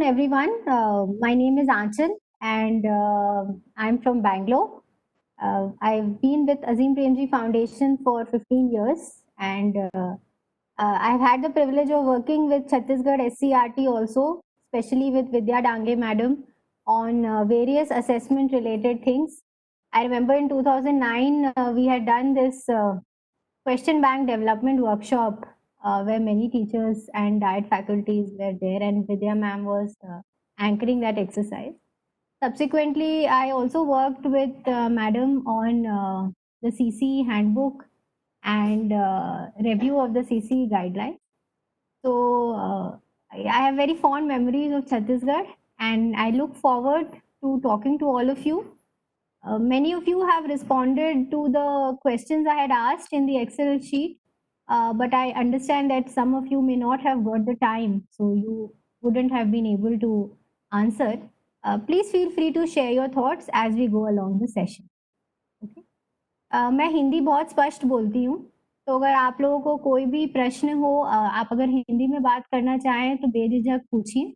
afternoon, everyone. My name is Aanchal, and I'm from Bangalore. I've been with Azim Premji Foundation for 15 years, and I've had the privilege of working with Chhattisgarh SCRT also, especially with Vidya Dange Madam, on various assessment-related things. I remember in 2009, we had done this question bank development workshop where many teachers and diet faculties were there, and Vidya ma'am was anchoring that exercise. Subsequently, I also worked with Madam on the CC handbook and review of the CC guidelines. So I have very fond memories of Chhattisgarh, and I look forward to talking to all of you. Many of you have responded to the questions I had asked in the Excel sheet, but I understand that some of you may not have got the time, so you wouldn't have been able to answer. Please feel free to share your thoughts as we go along the session. Okay? मैं हिंदी बहुत स्पष्ट बोलती हूँ, तो अगर आप लोगों को कोई भी प्रश्न हो, आप अगर हिंदी में बात करना चाहें तो बेझिझक पूछिए.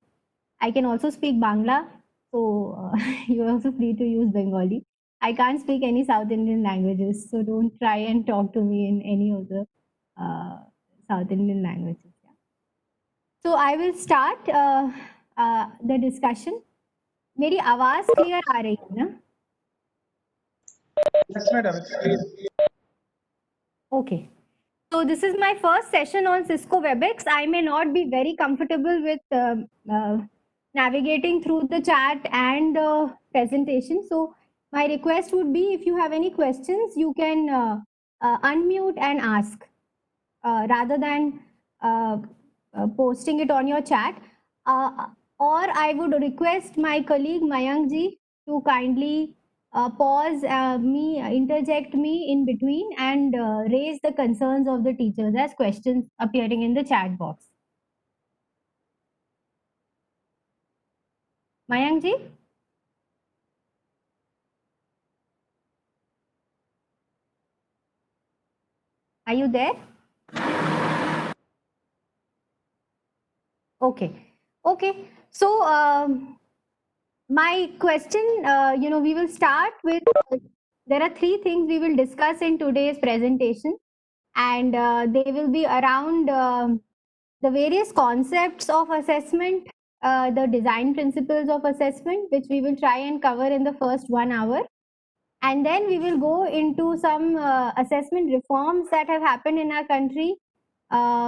I can also speak Bangla, so you're also free to use Bengali. I can't speak any South Indian languages, so don't try and talk to me in any of the South Indian languages. Yeah. So I will start the discussion. मेरी आवाज clear आ रही है ना? Yes, madam. Okay. So this is my first session on Cisco WebEx. I may not be very comfortable with navigating through the chat and the presentation. So my request would be, if you have any questions, you can unmute and ask rather than posting it on your chat. Or I would request my colleague Mayank ji to kindly pause interject me in between and raise the concerns of the teachers as questions appearing in the chat box. Mayank ji? Are you there? Okay. Okay. So my question, we will start with, there are three things we will discuss in today's presentation, and they will be around the various concepts of assessment, the design principles of assessment, which we will try and cover in the first 1 hour. And then we will go into some assessment reforms that have happened in our country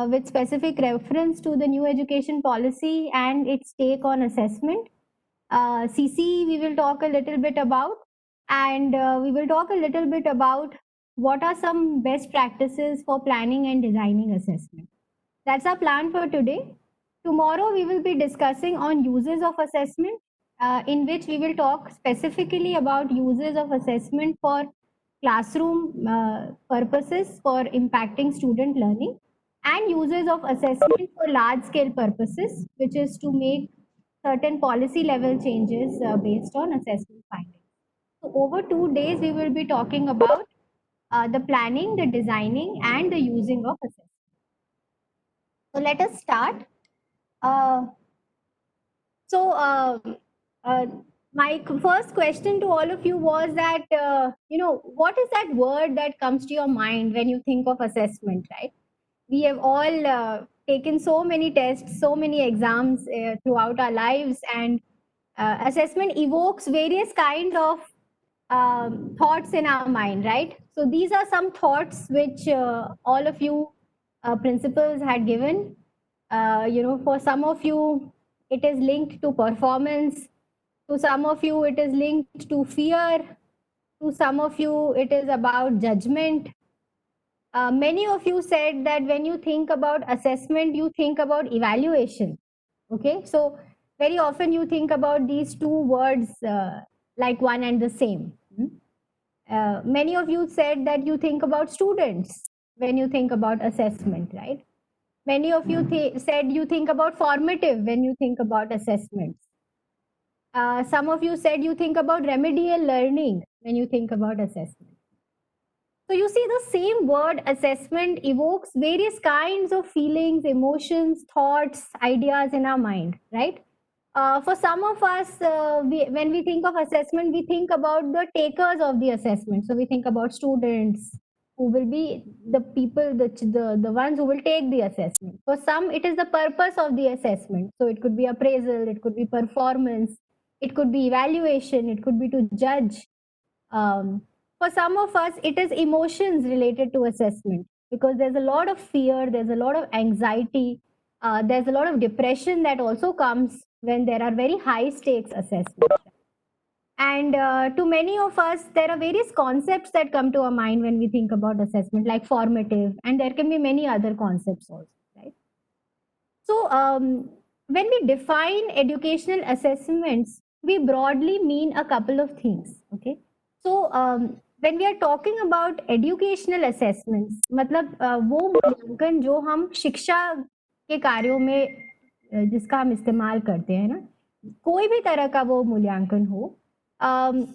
with specific reference to the new education policy and its take on assessment. CC we will talk a little bit about, and we will talk a little bit about what are some best practices for planning and designing assessment. That's our plan for today. Tomorrow we will be discussing on uses of assessment, in which we will talk specifically about uses of assessment for classroom purposes for impacting student learning, and uses of assessment for large scale purposes, which is to make certain policy level changes based on assessment findings. So over 2 days, we will be talking about the planning, the designing, and the using of assessment. So let us start. My first question to all of you was that, what is that word that comes to your mind when you think of assessment, right? We have all taken so many tests, so many exams throughout our lives, and assessment evokes various kind of thoughts in our mind, right? So these are some thoughts which all of you principals had given. For some of you, it is linked to performance. To some of you, it is linked to fear. To some of you, it is about judgment. Many of you said that when you think about assessment, you think about evaluation. Okay, so very often you think about these two words like one and the same. Many of you said that you think about students when you think about assessment, right? Many of you said you think about formative when you think about assessments. Some of you said you think about remedial learning when you think about assessment. So you see, the same word assessment evokes various kinds of feelings, emotions, thoughts, ideas in our mind, right? For some of us, when we think of assessment, we think about the takers of the assessment. So we think about students who will be the people, the ones who will take the assessment. For some, it is the purpose of the assessment. So it could be appraisal, it could be performance, it could be evaluation, it could be to judge. For some of us, it is emotions related to assessment because there's a lot of fear, there's a lot of anxiety, there's a lot of depression that also comes when there are very high stakes assessments. And to many of us, there are various concepts that come to our mind when we think about assessment, like formative, and there can be many other concepts also, right? So, when we define educational assessments, we broadly mean a couple of things. Okay. So, when we are talking about educational assessments, मतलब वो मूल्यांकन जो हम शिक्षा के कार्यों में जिसका हम इस्तेमाल करते हैं ना, कोई भी तरह का वो मूल्यांकन हो,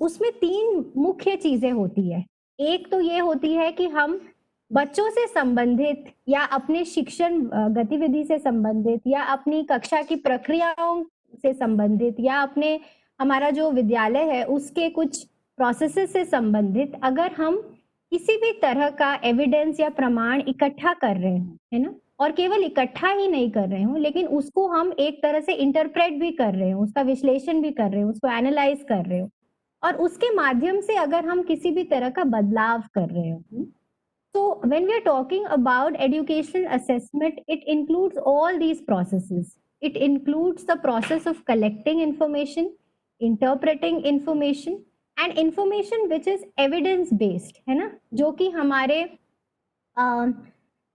उसमें तीन मुख्य चीजें होती है। एक तो ये होती है कि हम बच्चों से संबंधित या अपने शिक्षण गतिविधि से संबंधित या अपनी कक्षा की प्रक्रियाओं से संबंधित या अपने हमारा जो विद्यालय है उसके कुछ प्रोसेसेस से संबंधित अगर हम किसी भी तरह का एविडेंस या प्रमाण इकट्ठा कर रहे हो, है ना, और केवल इकट्ठा ही नहीं कर रहे हो लेकिन उसको हम एक तरह से इंटरप्रेट भी कर रहे हो, उसका विश्लेषण भी कर रहे हो, उसको एनालाइज कर रहे हो और उसके माध्यम से अगर हम किसी भी तरह का बदलाव कर रहे हो। So when we are talking about educational assessment, it includes all these processes. It includes the process of collecting information, interpreting information, and information which is evidence based, है ना, जो कि हमारे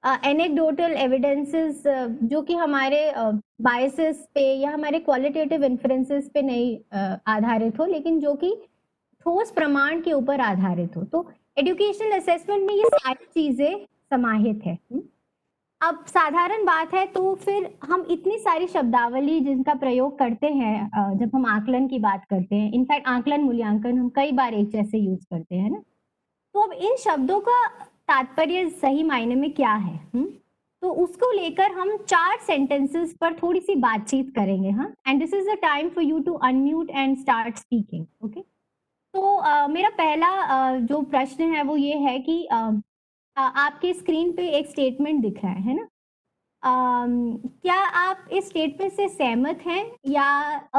एनेक्डोटल एविडेंसेस जो कि हमारे बायसेस पे या हमारे क्वालिटेटिव इन्फ्रेंसेस पे नहीं आधारित हो लेकिन जो कि ठोस प्रमाण के ऊपर आधारित हो। तो एजुकेशनल असेसमेंट में ये सारी चीजें समाहित है। अब साधारण बात है तो फिर हम इतनी सारी शब्दावली जिनका प्रयोग करते हैं जब हम आकलन की बात करते हैं, इनफैक्ट आकलन मूल्यांकन हम कई बार एक जैसे यूज करते हैं ना, तो अब इन शब्दों का तात्पर्य सही मायने में क्या है? तो उसको लेकर हम 4 सेंटेंसेस पर थोड़ी सी बातचीत करेंगे। हाँ, and this is the time for you to unmute and start speaking. Okay, तो मेरा पहला जो प्रश्न है वो ये है कि आपके स्क्रीन पे एक स्टेटमेंट दिख रहा है ना? क्या आप इस स्टेटमेंट से सहमत हैं या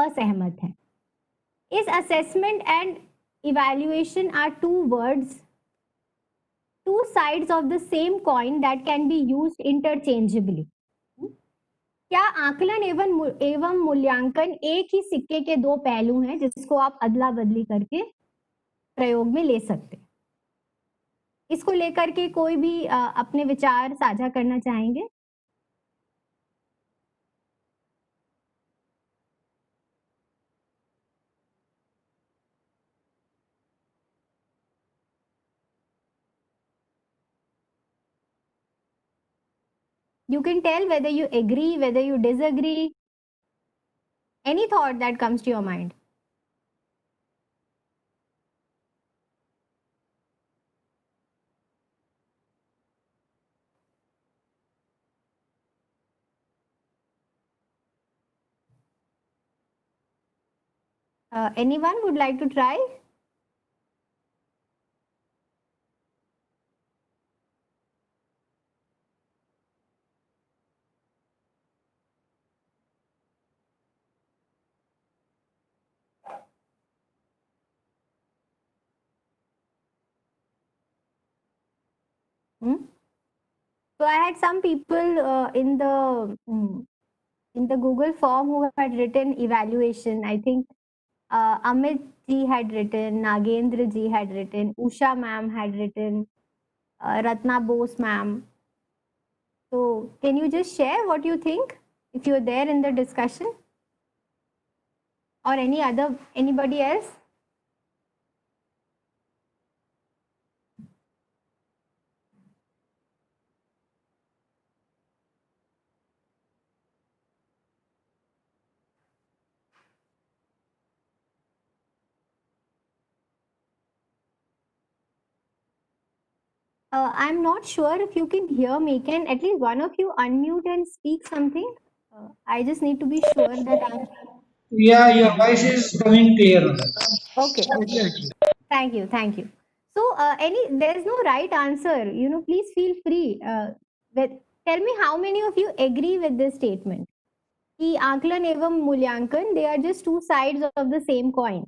असहमत हैं? इस assessment and evaluation are two words, two sides of the same coin that can be used interchangeably. क्या आकलन एवं मूल्यांकन एक ही सिक्के के दो पहलू हैं जिसको आप अदला बदली करके प्रयोग में ले सकते हैं? इसको लेकर के कोई भी अपने विचार साझा करना चाहेंगे? You can tell whether you agree, whether you disagree, any thought that comes to your mind. Anyone would like to try? So I had some people in the Google form who had written evaluation. I think Amit ji had written, Nagendra ji had written, Usha ma'am had written, Ratna Bose ma'am. So can you just share what you think if you're there in the discussion? Or anybody else? I'm not sure if you can hear me. Can at least one of you unmute and speak something? I just need to be sure that I'm Yeah, your voice is coming clear, madam. Okay, okay. Thank you, thank you. So, there is no right answer. Please feel free. With, tell me how many of you agree with this statement. कि आकलन एवं मूल्यांकन, they are just two sides of the same coin.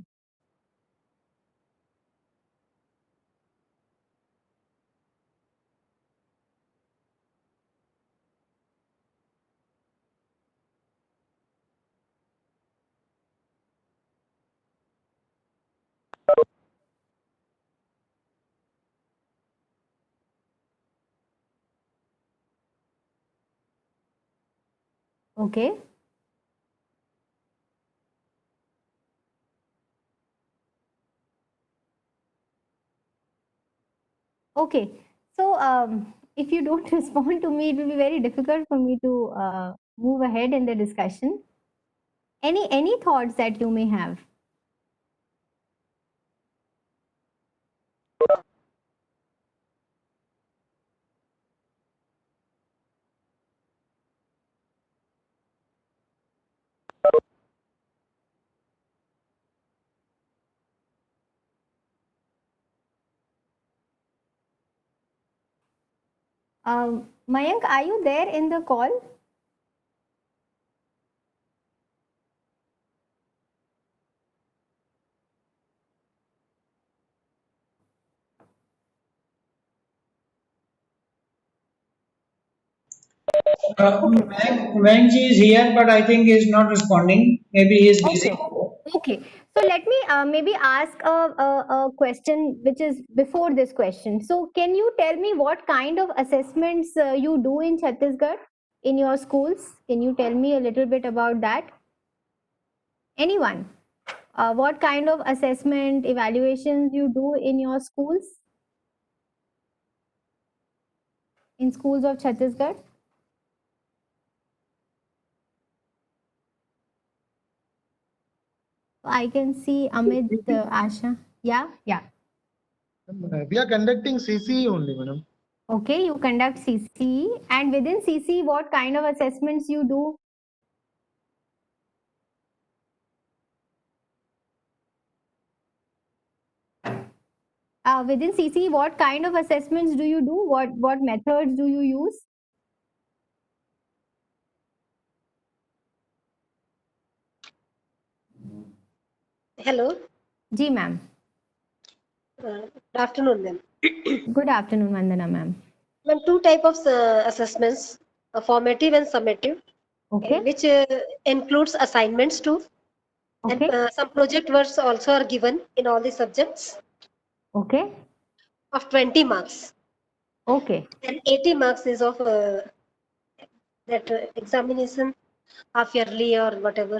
Okay. Okay. So, if you don't respond to me, it will be very difficult for me to move ahead in the discussion. Any thoughts that you may have? Mayank, are you there in the call? Meng is here, but I think he is not responding. Maybe he is busy. Okay. Okay. So let me maybe ask a question which is before this question. So can you tell me what kind of assessments you do in Chhattisgarh in your schools? Can you tell me a little bit about that? Anyone? What kind of assessment evaluations you do in your schools? In schools of Chhattisgarh? I can see Amit, Asha. Yeah, yeah. We are conducting CCE only, madam. Okay, you conduct CCE, and within CCE, what kind of assessments you do? Within CCE, what kind of assessments do you do? What methods do you use? Hello. Ji, ma'am. Good afternoon, ma'am. Good afternoon, Vandana, ma'am. Ma'am, two type of assessments, formative and summative, Okay. which includes assignments too. Okay. And some project works also are given in all the subjects Okay. of 20 marks. Okay. And 80 marks is of that examination, half yearly or whatever,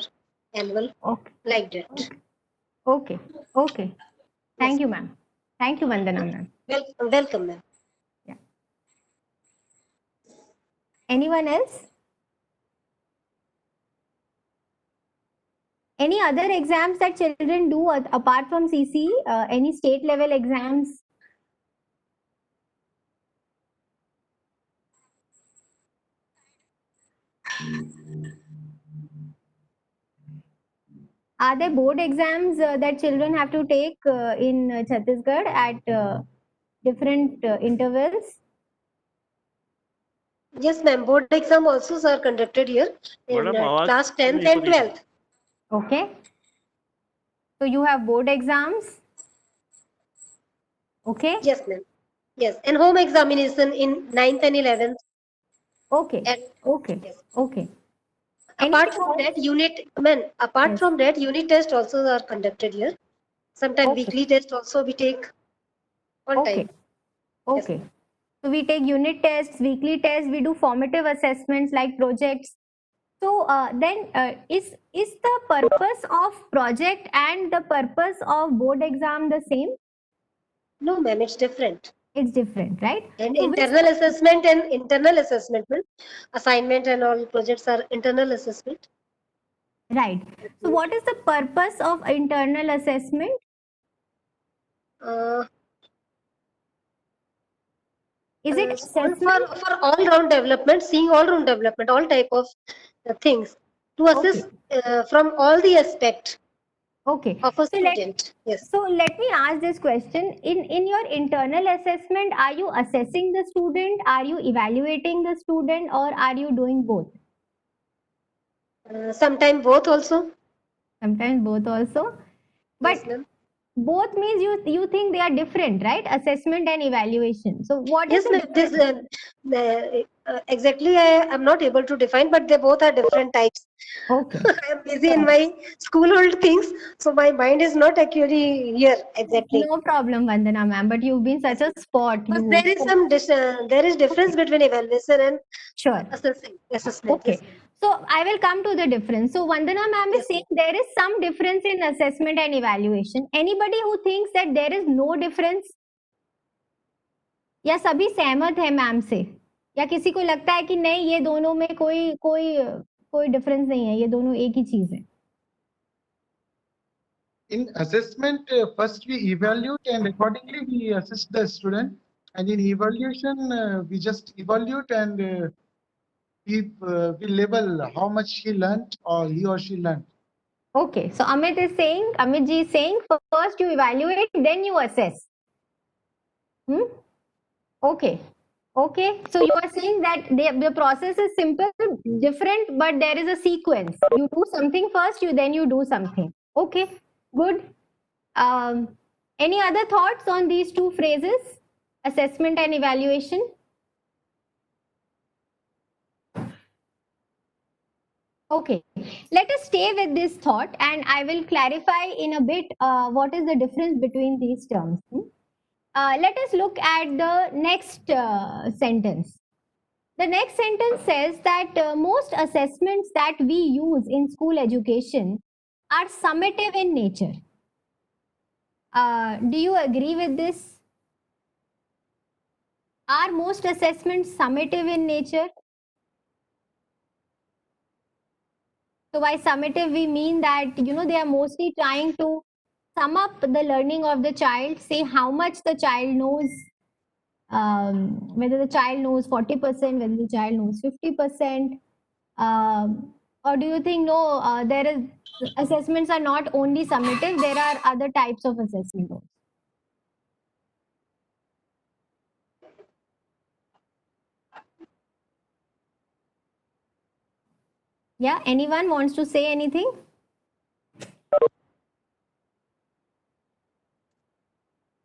annual, Okay. like that. Okay. Okay. Thank Yes. you, ma'am. Thank you, Vandana, ma'am. Welcome, ma'am. Yeah. Anyone else? Any other exams that children do apart from CCE? Any state level exams? Are there board exams that children have to take in Chhattisgarh at different intervals? Yes, ma'am. Board exam also are conducted here in madam आवाज class 10th नहीं and पूरी 12th. Okay. So you have board exams. Okay. Yes, ma'am. Yes, and home examination in 9th and 11th. Okay. And Okay. yes. Okay. Apart Anything from else? that, apart Yes. from that, unit tests also are conducted here. Sometimes Okay. weekly test also we take on Okay. time. Yes, Okay. So we take unit tests, weekly tests, we do formative assessments like projects. So then is the purpose of project and the purpose of board exam the same? no, ma'am, it's different. It's different, right? And So which internal assessment, ma'am. Assignment and all projects are internal assessment. right. So what is the purpose of internal assessment? Uh, Is it assessment? for all round development, seeing all round development, all type of things to assess from all the aspect Okay. of a So let student. Yes. So let me ask this question. In your internal assessment, are you assessing the student? Are you evaluating the student, or are you doing both? Sometime both also. Sometimes both also. But Yes, ma'am. both means you think they are different, right? Assessment and evaluation. So what is Yes, the ma'am. This difference? exactly I am not able to define, but they both are different types. Okay. I am busy in my schoolhold things, so my mind is not actually here exactly. No problem, Vandana ma'am. But you've been such a sport. Because You there is some there is difference between evaluation and sure. assessment. Okay. Yes, So I will come to the difference. So Vandana ma'am is yes, saying there is some difference in assessment and evaluation. Anybody who thinks that there is no difference, या सभी सहमत है ma'am से, या किसी को लगता है कि नहीं ये दोनों में कोई कोई कोई डिफरेंस नहीं है, ये दोनों एक ही चीज है? In assessment, first we evaluate and accordingly we assess the student. And in evaluation, we just evaluate and we label how much he learnt or he or she learnt. Okay, so Amit ji is saying first you evaluate, then you assess. Okay. Okay, so you are saying that the process is simple, different, but there is a sequence. You do something first, then you do something. Okay, good. Any other thoughts on these two phrases, assessment and evaluation? Okay, let us stay with this thought, and I will clarify in a bit what is the difference between these terms. Let us look at the next sentence. The next sentence says that most assessments that we use in school education are summative in nature. Do you agree with this? Are most assessments summative in nature? So by summative, we mean that, they are mostly trying to sum up the learning of the child, say how much the child knows, whether the child knows 40%, whether the child knows 50%. Or do you think, no, assessments are not only summative, there are other types of assessment also? Yeah, anyone wants to say anything?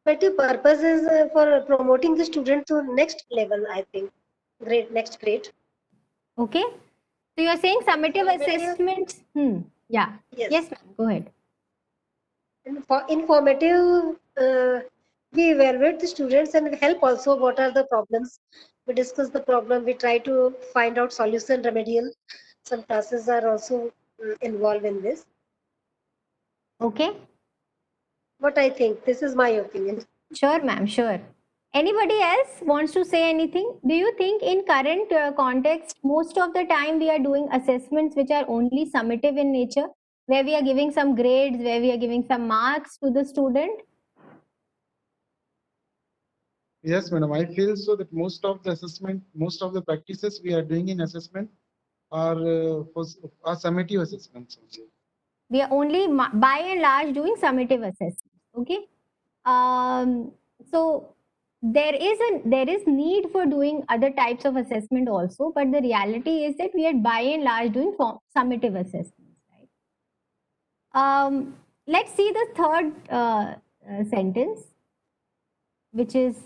but the purpose is for promoting the student to next level. I think next grade. Okay. So you are saying summative Summative- assessments. Yeah. Yes. Yes, ma'am. Go ahead. And for informative, we evaluate the students and help also what are the problems. We discuss the problem. We try to find out solution remedial. Some classes are also involved in this. Okay. What I think, this is my opinion. Sure, ma'am. Sure. Anybody else wants to say anything? Do you think in current context, most of the time we are doing assessments which are only summative in nature, where we are giving some grades, where we are giving some marks to the student? Yes, madam. I feel so that most of the assessment, most of the practices we are doing in assessment are summative assessments. We are only by and large doing summative assessments. Okay. So there is need for doing other types of assessment also, but the reality is that we are by and large doing summative assessments, right? Let's see the third sentence, which is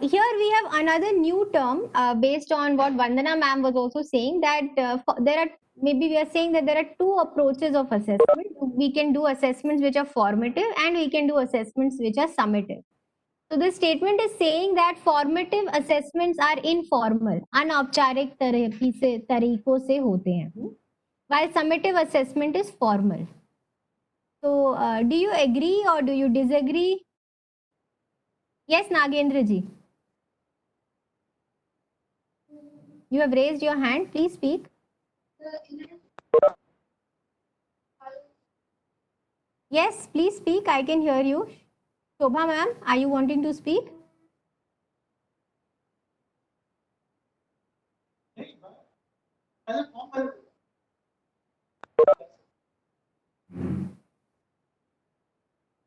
here we have another new term based on what Vandana ma'am was also saying, that there are, maybe we are saying that there are two approaches of assessment. We can do assessments which are formative, and we can do assessments which are summative. So this statement is saying that formative assessments are informal, अनौपचारिक तरीकों से होते हैं, while summative assessment is formal. So do you agree or do you disagree? Yes, Nagendra ji. You have raised your hand. Please speak. Yes, please speak. I can hear you. Shobha ma'am, are you wanting to speak?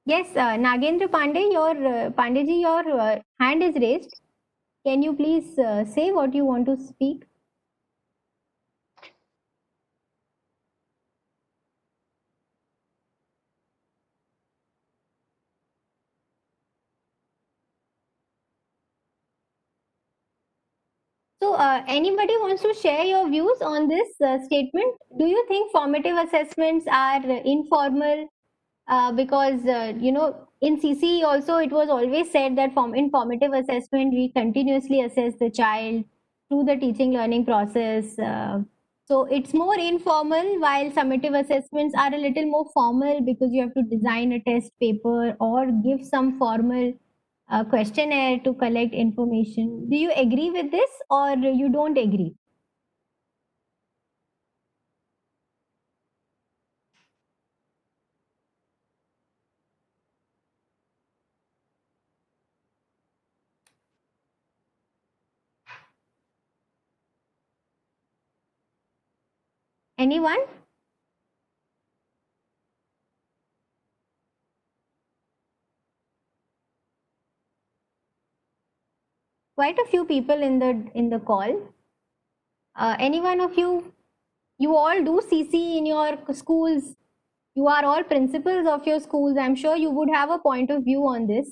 Yes, Nagendra Pandey, Pandeyji, your hand is raised. Can you please say what you want to speak? So, anybody wants to share your views on this statement? Do you think formative assessments are informal? Because in CC also it was always said that in formative assessment we continuously assess the child through the teaching learning process. So it's more informal, while summative assessments are a little more formal because you have to design a test paper or give some formal questionnaire to collect information. Do you agree with this or you don't agree? Anyone? Quite a few people in the call. Any one of you, you all do CC in your schools. You are all principals of your schools. I'm sure you would have a point of view on this.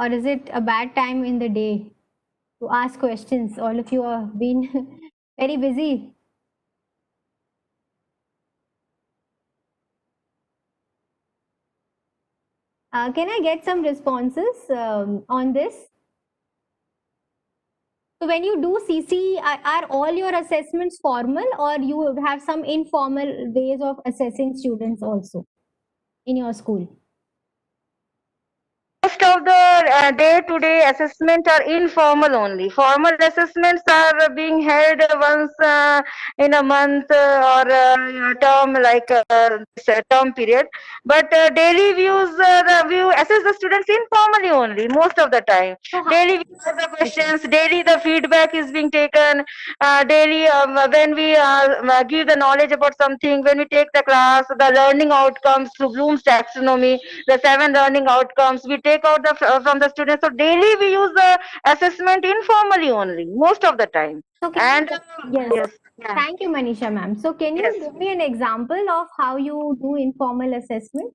Or is it a bad time in the day to ask questions? All of you have been very busy. Can I get some responses on this? So when you do CC, are all your assessments formal or you would have some informal ways of assessing students also in your school? Most of the day-to-day assessment are informal only. Formal assessments are being held once in a month or term, like term period. But daily views, we assess the students informally only most of the time. So Daily we ask the questions. Daily the feedback is being taken. Daily when we give the knowledge about something, when we take the class, the learning outcomes through Bloom's taxonomy, the 7 learning outcomes we take out from the students. So daily we use the assessment informally only most of the time. So can And yes, yes, yeah, thank you, Manisha ma'am. So can you yes. give me an example of how you do informal assessment?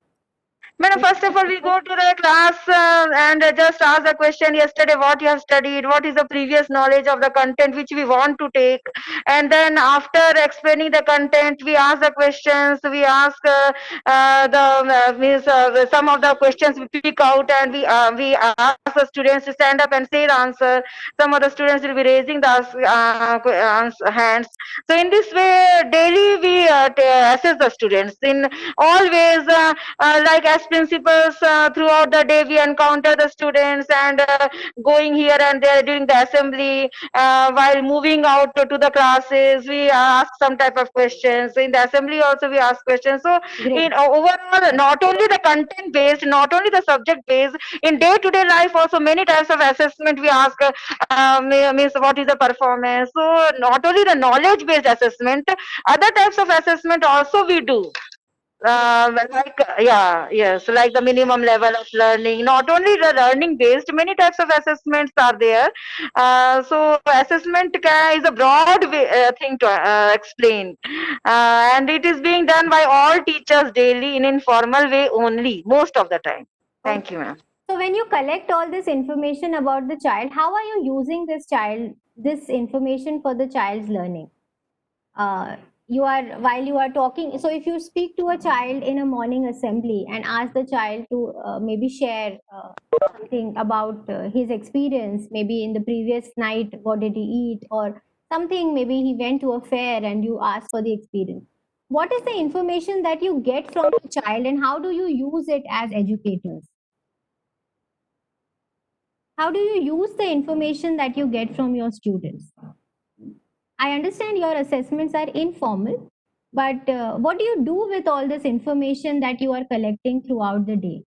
Madam, first of all, we go to the class and just ask the question yesterday what you have studied, what is the previous knowledge of the content which we want to take. And then after explaining the content, we ask the questions, we ask some of the questions we pick out and we ask the students to stand up and say the answer. Some of the students will be raising the hands. So in this way, daily we assess the students in all ways. Like as principals, throughout the day we encounter the students and going here and there during the assembly. While moving out to the classes, we ask some type of questions. In the assembly also we ask questions. So Great. in overall, not only the content based, not only the subject based, in day to day life also many types of assessment we ask. Means what is the performance? So not only the knowledge based assessment, other types of assessment also we do. Yeah, yes, like the minimum level of learning. Not only the learning based, many types of assessments are there. So assessment is a broad thing to explain, and it is being done by all teachers daily in informal way only, most of the time. Thank you, ma'am. So when you collect all this information about the child, how are you using this information for the child's learning? While you are talking, so if you speak to a child in a morning assembly and ask the child to maybe share something about his experience, maybe in the previous night, what did he eat, or something, maybe he went to a fair and you ask for the experience. What is the information that you get from the child and how do you use it as educators? How do you use the information that you get from your students? I understand your assessments are informal, but what do you do with all this information that you are collecting throughout the day?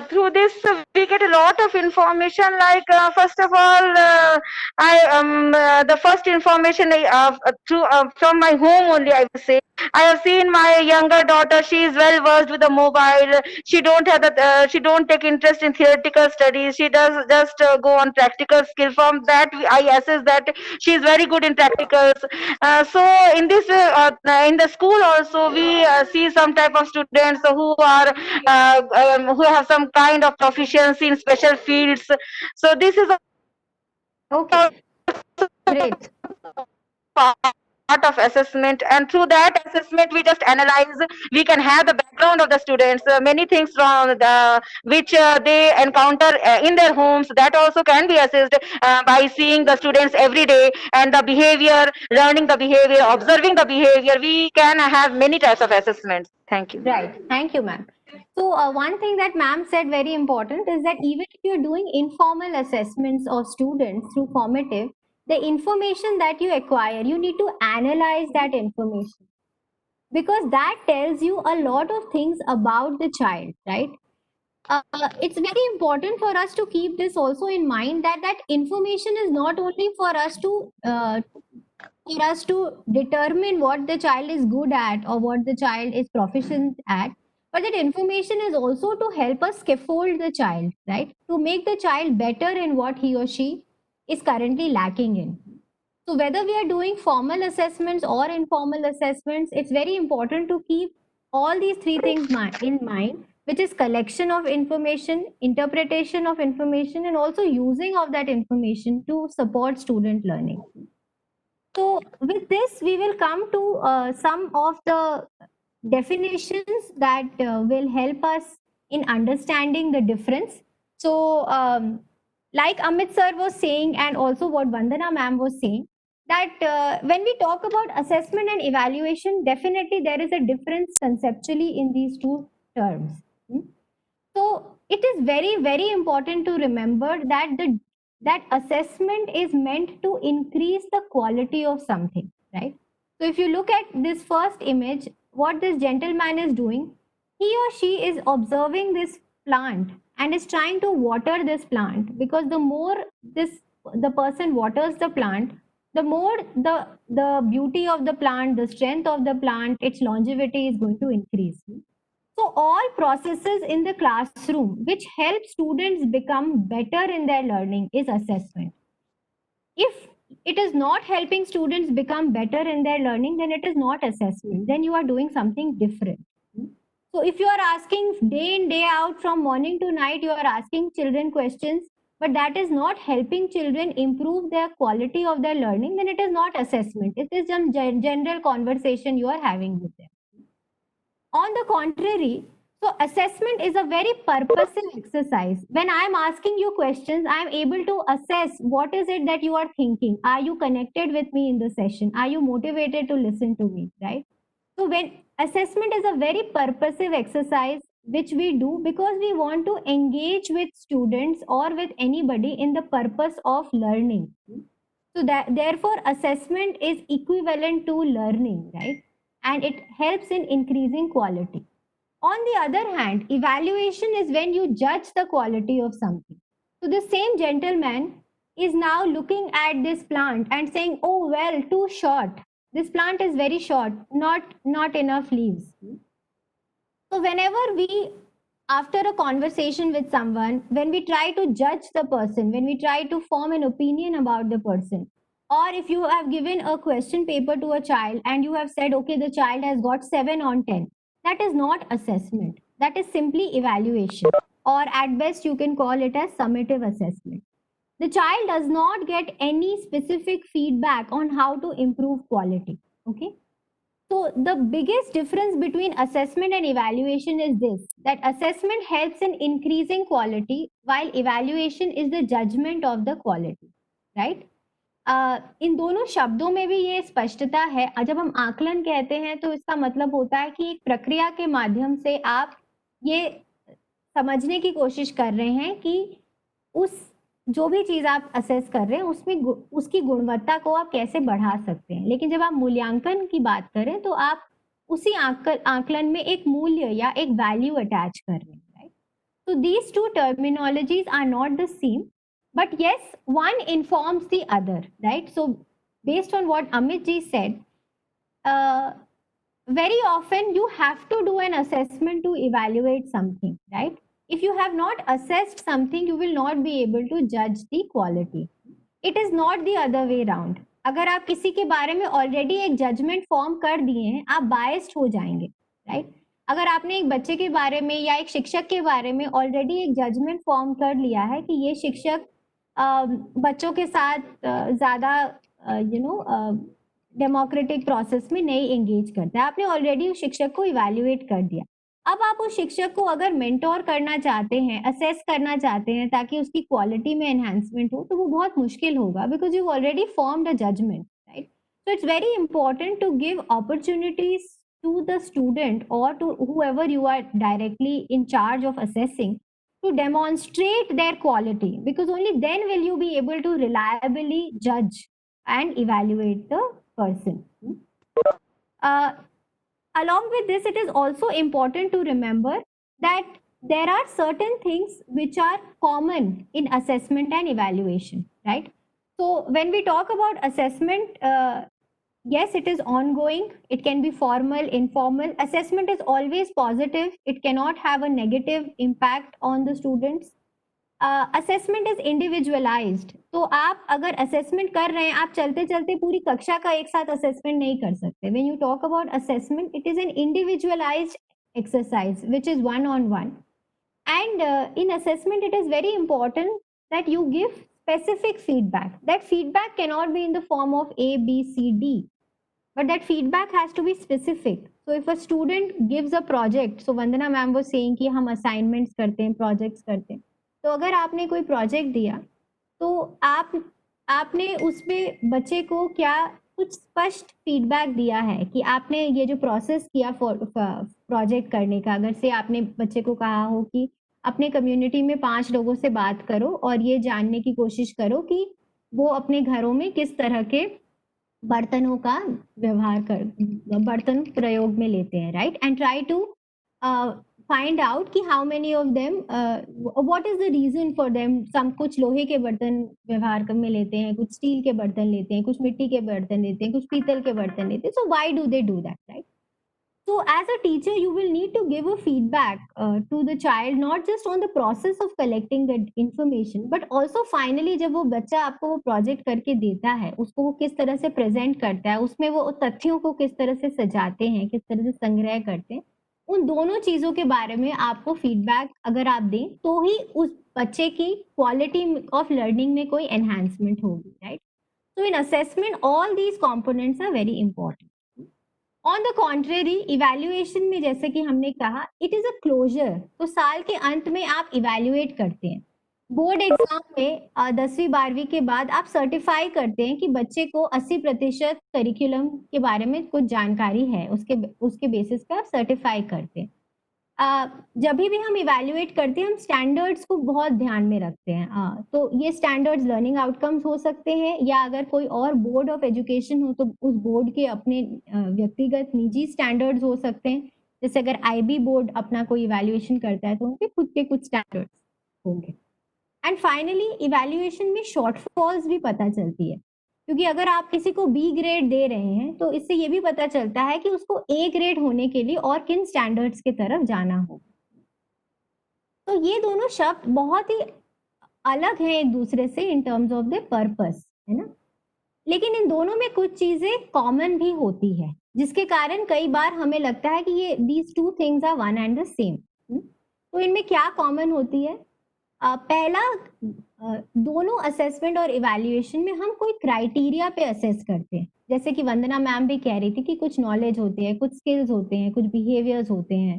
Through this, we get a lot of information. Like first of all, the first information from my home only, I would say. I have seen my younger daughter. She is well versed with the mobile. She don't have she don't take interest in theoretical studies. She does just go on practical skill. From that, I assess that she is very good in practicals. So in this, in the school also, we see some type of students who are who have some kind of proficiency in special fields. So this is Okay, great. part of assessment, and through that assessment we just analyze. We can have the background of the students, many things from the which they encounter in their homes, that also can be assessed by seeing the students every day, and the behavior, learning the behavior, observing the behavior. We can have many types of assessments. Thank you. Right. Thank you, ma'am. So one thing that ma'am said very important is that even if you're doing informal assessments of students through formative, the information that you acquire, you need to analyze that information, because that tells you a lot of things about the child, right? It's very important for us to keep this also in mind, that that information is not only for us to determine what the child is good at or what the child is proficient at, but that information is also to help us scaffold the child, right? To make the child better in what he or she is currently lacking in. So whether we are doing formal assessments or informal assessments, it's very important to keep all these three things in mind, which is collection of information, interpretation of information, and also using of that information to support student learning. So with this, we will come to some of the definitions that will help us in understanding the difference. So like Amit sir was saying, and also what Vandana ma'am was saying, that when we talk about assessment and evaluation, definitely there is a difference conceptually in these two terms. So it is very, very important to remember that that assessment is meant to increase the quality of something, right? So if you look at this first image, what this gentleman is doing, he or she is observing this plant and is trying to water this plant, because the more the person waters the plant, the more the beauty of the plant, the strength of the plant, its longevity is going to increase. So all processes in the classroom which help students become better in their learning is assessment. If it is not helping students become better in their learning, then it is not assessment. Then you are doing something different. So if you are asking day in, day out, from morning to night, you are asking children questions, but that is not helping children improve their quality of their learning, then it is not assessment. It is some general conversation you are having with them. On the contrary, so assessment is a very purposive exercise. When I'm asking you questions, I'm able to assess what is it that you are thinking. Are you connected with me in the session? Are you motivated to listen to me, right? So when assessment is a very purposive exercise which we do because we want to engage with students or with anybody in the purpose of learning. So that therefore assessment is equivalent to learning, right? And it helps in increasing quality. On the other hand, evaluation is when you judge the quality of something. So the same gentleman is now looking at this plant and saying, oh, well, too short. This plant is very short, not enough leaves. So whenever we, after a conversation with someone, when we try to judge the person, when we try to form an opinion about the person, or if you have given a question paper to a child and you have said, okay, the child has got 7 on 10, that is not assessment. That is simply evaluation, or at best you can call it as summative assessment. The child does not get any specific feedback on how to improve quality. Okay. So the biggest difference between assessment and evaluation is this, that assessment helps in increasing quality while evaluation is the judgment of the quality, right? इन दोनों शब्दों में भी ये स्पष्टता है. जब हम आकलन कहते हैं तो इसका मतलब होता है कि एक प्रक्रिया के माध्यम से आप ये समझने की कोशिश कर रहे हैं कि उस जो भी चीज आप असेस कर रहे हैं उसमें उसकी गुणवत्ता को आप कैसे बढ़ा सकते हैं। लेकिन जब आप मूल्यांकन की बात करें तो आप उसी आकलन में एक मूल्य या एक वैल्यू अटैच कर रहे हैं, right. So these two terminologies are not the same, but yes, one informs the other, right? So based on what Amit ji said, very often you have to do an assessment to evaluate something, right? If you have not assessed something, you will not be able to judge the quality. It is not the other way round. अगर आप किसी के बारे में already एक judgement form कर दिए हैं, आप बायस्ड हो जाएंगे, राइट। अगर आपने एक बच्चे के बारे में या एक शिक्षक के बारे में ऑलरेडी एक जजमेंट फॉर्म कर लिया है कि ये शिक्षक बच्चों के साथ ज़्यादा डेमोक्रेटिक प्रोसेस में नहीं एंगेज करता है, आपने ऑलरेडी उस शिक्षक को इवैल्यूएट कर दिया। अब आप उस शिक्षक को अगर मेंटोर करना चाहते हैं, असेस करना चाहते हैं ताकि उसकी क्वालिटी में एनहांसमेंट हो, तो वो बहुत मुश्किल होगा, because you already formed a judgement, right. So it's very important to give opportunities to the student or to whoever you are directly in charge of assessing to demonstrate their quality, because only then will you be able to reliably judge and evaluate the person. Along with this, it is also important to remember that there are certain things which are common in assessment and evaluation, right? So when we talk about assessment, yes, it is ongoing. It can be formal, informal. Assessment is always positive. It cannot have a negative impact on the students. Assessment is individualized. तो आप अगर assessment कर रहे हैं, आप चलते चलते पूरी कक्षा का एक साथ assessment नहीं कर सकते. When you talk about assessment, it is an individualized exercise, which is one-on-one. And in assessment, it is very important that you give specific feedback. That feedback cannot be in the form of A, B, C, D. But that feedback has to be specific. So if a student gives a project, so Vandana ma'am was saying कि हम assignments करते हैं, projects करते हैं, तो अगर आपने कोई project दिया, तो आपने उसमें बच्चे को क्या कुछ स्पष्ट फीडबैक दिया है कि आपने ये जो प्रोसेस किया प्रोजेक्ट करने का, अगर से आपने बच्चे को कहा हो कि अपने कम्युनिटी में 5 लोगों से बात करो और ये जानने की कोशिश करो कि वो अपने घरों में किस तरह के बर्तनों का बर्तन प्रयोग में लेते हैं, right. And try to find out कि how many of them, what is the reason for them. Some कुछ लोहे के बर्तन व्यवहार में लेते हैं, कुछ स्टील के बर्तन लेते हैं, कुछ मिट्टी के बर्तन लेते हैं, कुछ पीतल के बर्तन लेते हैं। So why do they do that, right. So as a teacher, you will need to give a feedback to the child, not just on the process of collecting the information, but also finally जब वो बच्चा आपको वो project करके देता है, उसको वो किस तरह से प्रेजेंट करता है, उसमें वो तथ्यों को किस तरह से सजाते हैं, किस तरह से संग्रह करते हैं, उन दोनों चीजों के बारे में आपको फीडबैक अगर आप दें, तो ही उस बच्चे की क्वालिटी ऑफ लर्निंग में कोई एनहांसमेंट होगी, right. So in assessment all these components are very important. On the contrary, evaluation में जैसे कि हमने कहा, इट इज अ क्लोजर। तो साल के अंत में आप इवैल्यूएट करते हैं। बोर्ड एग्जाम में 10वीं 12वीं के बाद आप सर्टिफाई करते हैं कि बच्चे को 80% करिकुलम के बारे में कुछ जानकारी है, उसके बेसिस पे आप सर्टिफाई करते हैं। जब भी हम इवैल्यूएट करते हैं, हम स्टैंडर्ड्स को बहुत ध्यान में रखते हैं। तो ये स्टैंडर्ड्स लर्निंग आउटकम्स हो सकते हैं, या अगर कोई और बोर्ड ऑफ एजुकेशन हो तो उस बोर्ड के अपने व्यक्तिगत निजी स्टैंडर्ड्स हो सकते हैं। जैसे अगर IB बोर्ड अपना कोई इवैल्यूएशन करता है तो उनके खुद के कुछ स्टैंडर्ड्स होंगे। एंड फाइनली, इवैल्यूएशन में शॉर्टफॉल्स भी पता चलती है, क्योंकि अगर आप किसी को B ग्रेड दे रहे हैं तो इससे ये भी पता चलता है कि उसको A ग्रेड होने के लिए और किन स्टैंडर्ड्स की तरफ जाना हो। तो ये दोनों शब्द बहुत ही अलग हैं एक दूसरे से in terms of the purpose, है ना। लेकिन इन दोनों में कुछ चीजें कॉमन भी होती है, जिसके कारण कई बार हमें लगता है कि ये these two things are one and the same. तो इनमें क्या कॉमन होती है? पहला, दोनों असेसमेंट और इवैल्यूएशन में हम कोई क्राइटेरिया पे असेस करते हैं। जैसे कि वंदना मैम भी कह रही थी कि कुछ नॉलेज होती है, कुछ स्किल्स होते हैं, कुछ बिहेवियर्स होते हैं।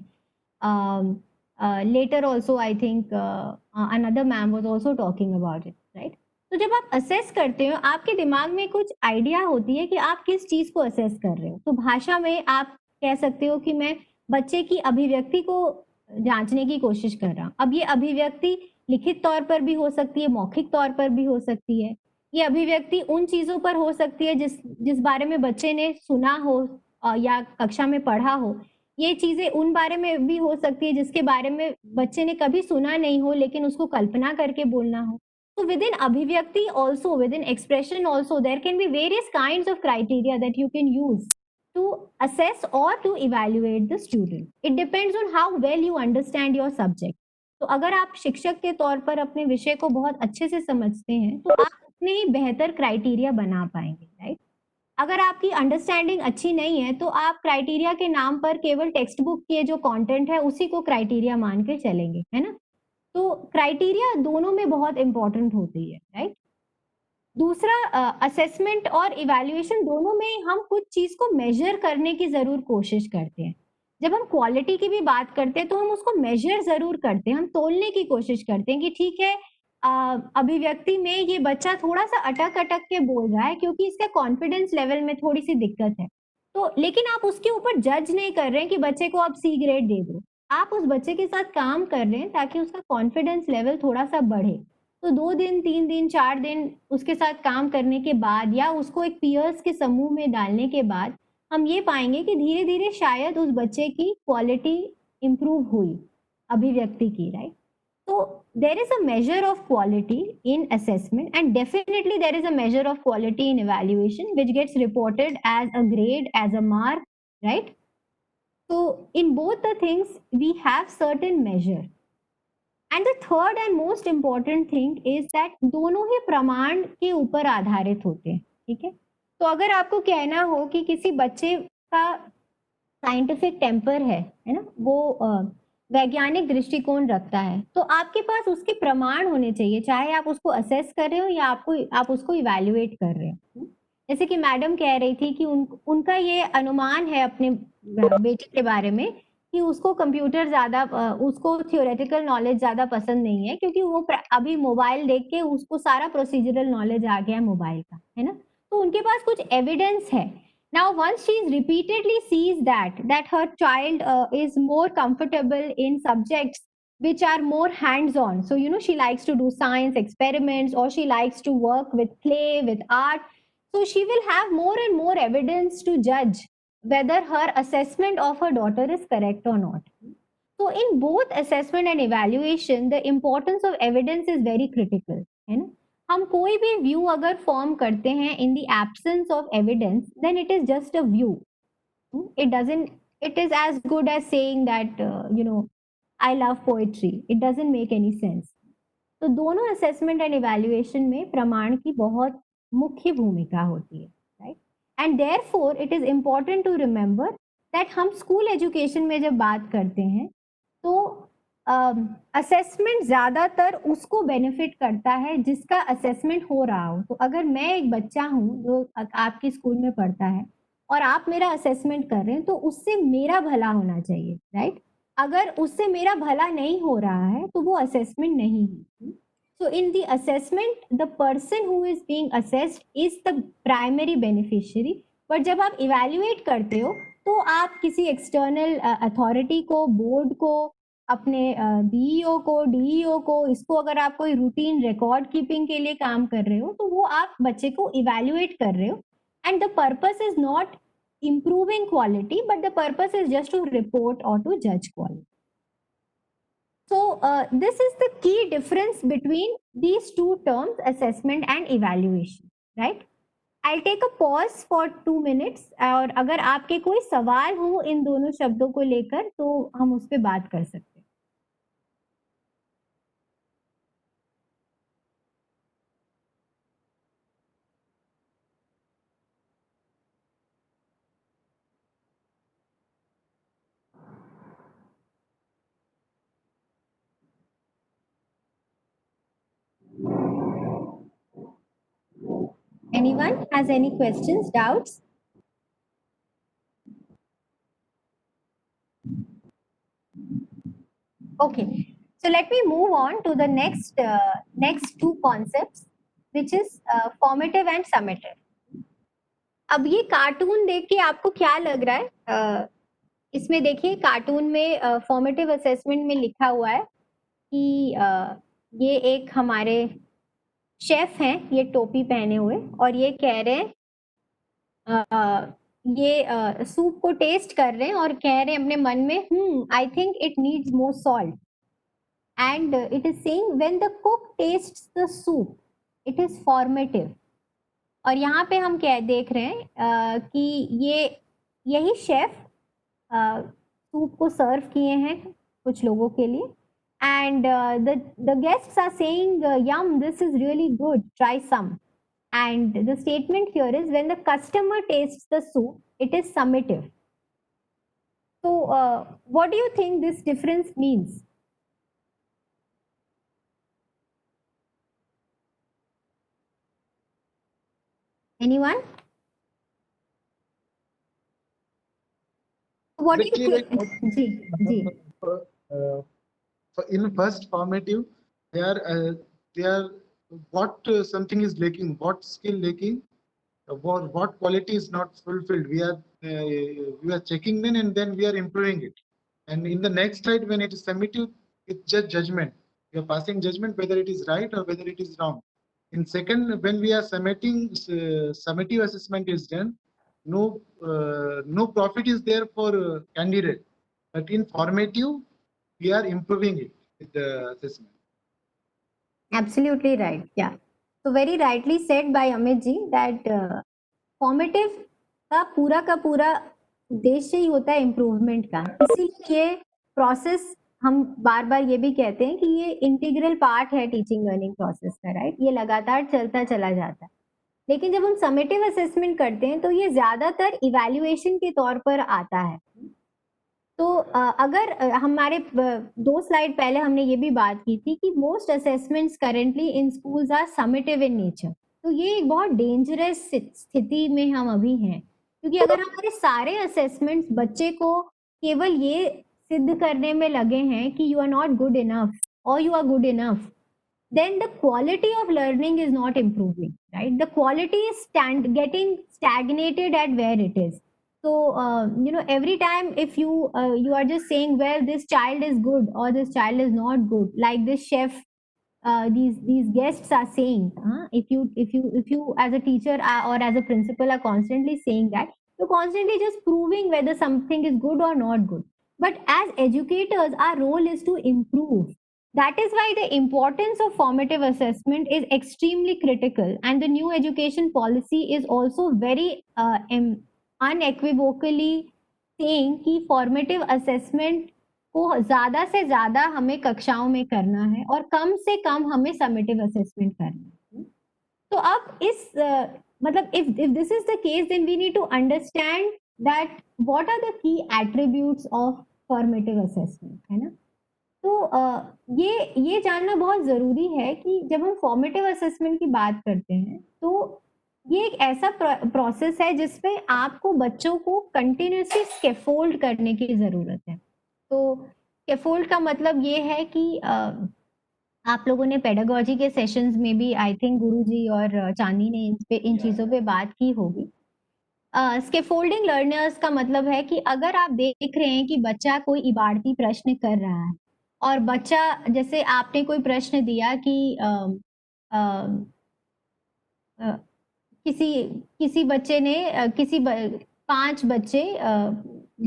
Later also I think another ma'am was also talking about it, right. तो जब आप असेस करते हो, आपके दिमाग में कुछ आइडिया होती है कि आप किस चीज को असेस कर रहे हो। तो भाषा में आप कह सकते हो कि मैं बच्चे की अभिव्यक्ति को जांचने की कोशिश कर रहा हूँ। अब ये अभिव्यक्ति लिखित तौर पर भी हो सकती है, मौखिक तौर पर भी हो सकती है। ये अभिव्यक्ति उन चीजों पर हो सकती है जिस बारे में बच्चे ने सुना हो या कक्षा में पढ़ा हो। ये चीजें उन बारे में भी हो सकती है जिसके बारे में बच्चे ने कभी सुना नहीं हो लेकिन उसको कल्पना करके बोलना हो। So within abhivyakti also, within expression also, there can be various kinds of criteria that you can use to assess or to evaluate the student. It depends on how well you understand your subject. तो अगर आप शिक्षक के तौर पर अपने विषय को बहुत अच्छे से समझते हैं तो आप उतने ही बेहतर क्राइटेरिया बना पाएंगे, राइट? अगर आपकी अंडरस्टैंडिंग अच्छी नहीं है तो आप क्राइटेरिया के नाम पर केवल टेक्स्ट बुक के जो कंटेंट है उसी को क्राइटेरिया मान के चलेंगे, है ना? तो क्राइटेरिया दोनों में बहुत इंपॉर्टेंट होती है, राइट? दूसरा, असेसमेंट और इवैल्यूएशन दोनों में हम कुछ चीज को मेजर करने की जरूर कोशिश करते हैं। जब हम क्वालिटी की भी बात करते हैं तो हम उसको मेजर जरूर करते हैं, हम तोलने की कोशिश करते हैं कि ठीक है, अभिव्यक्ति में ये बच्चा थोड़ा सा अटक अटक के बोल रहा है क्योंकि इसका कॉन्फिडेंस लेवल में थोड़ी सी दिक्कत है। तो लेकिन आप उसके ऊपर जज नहीं कर रहे हैं कि बच्चे को आप सी ग्रेड दे दो, आप उस बच्चे के साथ काम कर रहे हैं ताकि उसका कॉन्फिडेंस लेवल थोड़ा सा बढ़े। तो 2 दिन, 3 दिन, 4 दिन उसके साथ काम करने के बाद या उसको एक पीयर्स के समूह में डालने के बाद हम ये पाएंगे कि धीरे धीरे शायद उस बच्चे की क्वालिटी इंप्रूव हुई अभिव्यक्ति की, right? So there is a measure of quality in assessment and definitely there is a measure of quality in evaluation which gets reported as a grade, as a mark, right? So in both the things we have certain measure. And the third and most important thing is that दोनों ही प्रमाण के ऊपर आधारित होते हैं, ठीक है? तो अगर आपको कहना हो कि किसी बच्चे का साइंटिफिक टेम्पर है ना, वो वैज्ञानिक दृष्टिकोण रखता है, तो आपके पास उसके प्रमाण होने चाहिए, चाहे आप उसको असेस कर रहे हो या आप उसको इवैल्यूएट कर रहे हो। जैसे कि मैडम कह रही थी कि उनका ये अनुमान है अपने बेटी के बारे में कि उसको कंप्यूटर ज्यादा, उसको थियोरेटिकल नॉलेज ज्यादा पसंद नहीं है क्योंकि वो अभी मोबाइल देख के उसको सारा प्रोसीजरल नॉलेज आ गया मोबाइल का, है ना? तो उनके पास कुछ एविडेंस है। Now, once she repeatedly sees that her child is more comfortable in subjects which are more hands-on, so she likes to do science experiments or she likes to work with clay, with art, so she will have more and more evidence to judge whether her assessment of her daughter is correct or not. So, in both assessment and evaluation, the importance of evidence is very critical, है ना? हम कोई भी view अगर form करते हैं in the absence of evidence then it is just a view, it is as good as saying that I love poetry, it doesn't make any sense. तो दोनों असेसमेंट एंड इवैल्यूएशन में प्रमाण की बहुत मुख्य भूमिका होती है, right? And therefore it is important to remember that हम स्कूल एजुकेशन में जब बात करते हैं तो असेसमेंट ज्यादातर उसको बेनिफिट करता है जिसका असेसमेंट हो रहा हो। तो अगर मैं एक बच्चा हूँ जो आपके स्कूल में पढ़ता है और आप मेरा असेसमेंट कर रहे हैं तो उससे मेरा भला होना चाहिए, राइट? अगर उससे मेरा भला नहीं हो रहा है तो वो असेसमेंट नहीं है। So in the assessment the person who is being assessed is the primary beneficiary, but जब आप इवैल्यूएट करते हो तो आप किसी एक्सटर्नल अथॉरिटी को, बोर्ड को, अपने बीईओ को, डीईओ को, इसको अगर आप कोई रूटीन रिकॉर्ड कीपिंग के लिए काम कर रहे हो तो वो आप बच्चे को इवैल्यूएट कर रहे हो and the purpose is not improving quality but the purpose is just to report or to judge quality. So this is the key difference between these two terms, assessment and evaluation, right? I'll take a pause for 2 minutes और अगर आपके कोई सवाल हो इन दोनों शब्दों को लेकर तो हम उस पर बात कर सकते हैं। Anyone has any questions, doubts? Okay, so let me move on to the next two concepts, which is formative and summative. अब ये कार्टून देख के आपको क्या लग रहा है? इसमें देखिए कार्टून में फॉर्मेटिव असेसमेंट में लिखा हुआ है कि ये एक हमारे शेफ हैं, ये टोपी पहने हुए, और ये कह रहे हैं ये सूप को टेस्ट कर रहे हैं और कह रहे हैं अपने मन में, I think it needs more salt, and it is saying when the cook tests the soup it is formative. और यहाँ पे हम क्या देख रहे हैं कि यही शेफ सूप को सर्व किए हैं कुछ लोगों के लिए, and the guests are saying yum, this is really good, try some. And the statement here is when the customer tastes the soup it is summative. So what do you think this difference means? Anyone? What do you think? Ji in first formative, they are what something is lacking, what skill lacking, what quality is not fulfilled. We are checking them and then we are improving it. And in the next slide, when it is summative, it's just judgment. We are passing judgment whether it is right or whether it is wrong. In second, when we are summative assessment is done, no profit is there for candidate. But in formative, we are improving it with the assessment. Absolutely right. Yeah. So very rightly said by Amit ji that formative का पूरा उद्देश्य ही होता है improvement का। इसीलिए ये process हम बार बार ये भी कहते हैं कि ये इंटीग्रल पार्ट है टीचिंग लर्निंग प्रोसेस का, राइट। ये लगातार चलता चला जाता है। लेकिन जब हम समेटिव असेसमेंट करते हैं तो ये ज्यादातर इवैल्यूएशन के तौर पर आता है। तो अगर हमारे 2 स्लाइड पहले हमने ये भी बात की थी कि most assessments currently in schools are summative in nature. तो ये एक बहुत डेंजरस स्थिति में हम अभी हैं, क्योंकि अगर हमारे सारे असेसमेंट्स बच्चे को केवल ये सिद्ध करने में लगे हैं कि you are not good enough और you are good enough, then the quality of learning is not improving, right? The quality is getting stagnated at where it is. So every time if you are just saying, well, this child is good or this child is not good, like this chef, these guests are saying, if you as a teacher or as a principal are constantly saying that, you're constantly just proving whether something is good or not good. But as educators, our role is to improve. That is why the importance of formative assessment is extremely critical, and the new education policy is also very unequivocally saying कि formative assessment को ज़्यादा से ज़्यादा हमें कक्षाओं में करना है और कम से कम हमें summative assessment करना है। तो अब इस मतलब if this is the case, then we need to understand that what are the key attributes of formative assessment, है ना। तो ये जानना बहुत जरूरी है कि जब हम फॉर्मेटिव असेसमेंट की बात करते हैं तो ये एक ऐसा प्रोसेस है जिसमें आपको बच्चों को कंटिन्यूसली स्कैफोल्ड करने की जरूरत है। तो स्कैफोल्ड का मतलब ये है कि आप लोगों ने पेडागोजी के सेशंस में भी आई थिंक गुरुजी और चांदी ने इन चीजों पे बात की होगी। स्कैफोल्डिंग लर्नर्स का मतलब है कि अगर आप देख रहे हैं कि बच्चा कोई इबारती प्रश्न कर रहा है और बच्चा, जैसे आपने कोई प्रश्न दिया कि किसी बच्चे ने 5 बच्चे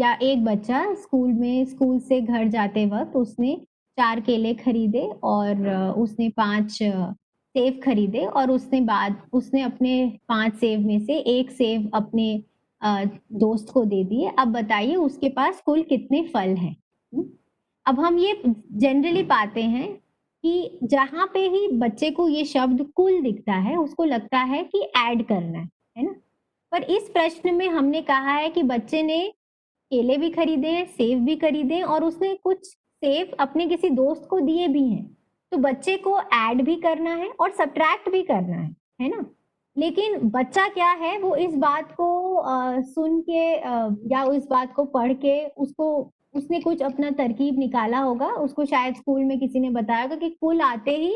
या एक बच्चा स्कूल से घर जाते वक्त उसने 4 केले खरीदे और उसने 5 सेब खरीदे और उसने अपने 5 सेब में से एक सेब अपने दोस्त को दे दिए। अब बताइए उसके पास कुल कितने फल हैं। अब हम ये जनरली पाते हैं कि जहां पे ही बच्चे को ये शब्द कुल दिखता है उसको लगता है कि ऐड करना है ना। पर इस प्रश्न में हमने कहा है कि बच्चे ने केले भी खरीदे हैं, सेब भी खरीदे और उसने कुछ सेब अपने किसी दोस्त को दिए भी हैं। तो बच्चे को ऐड भी करना है और सब्ट्रैक्ट भी करना है ना। लेकिन बच्चा क्या है, वो इस बात को सुन के या इस बात को पढ़ के उसने कुछ अपना तरकीब निकाला होगा। उसको शायद स्कूल में किसी ने बताया होगा कि कुल आते ही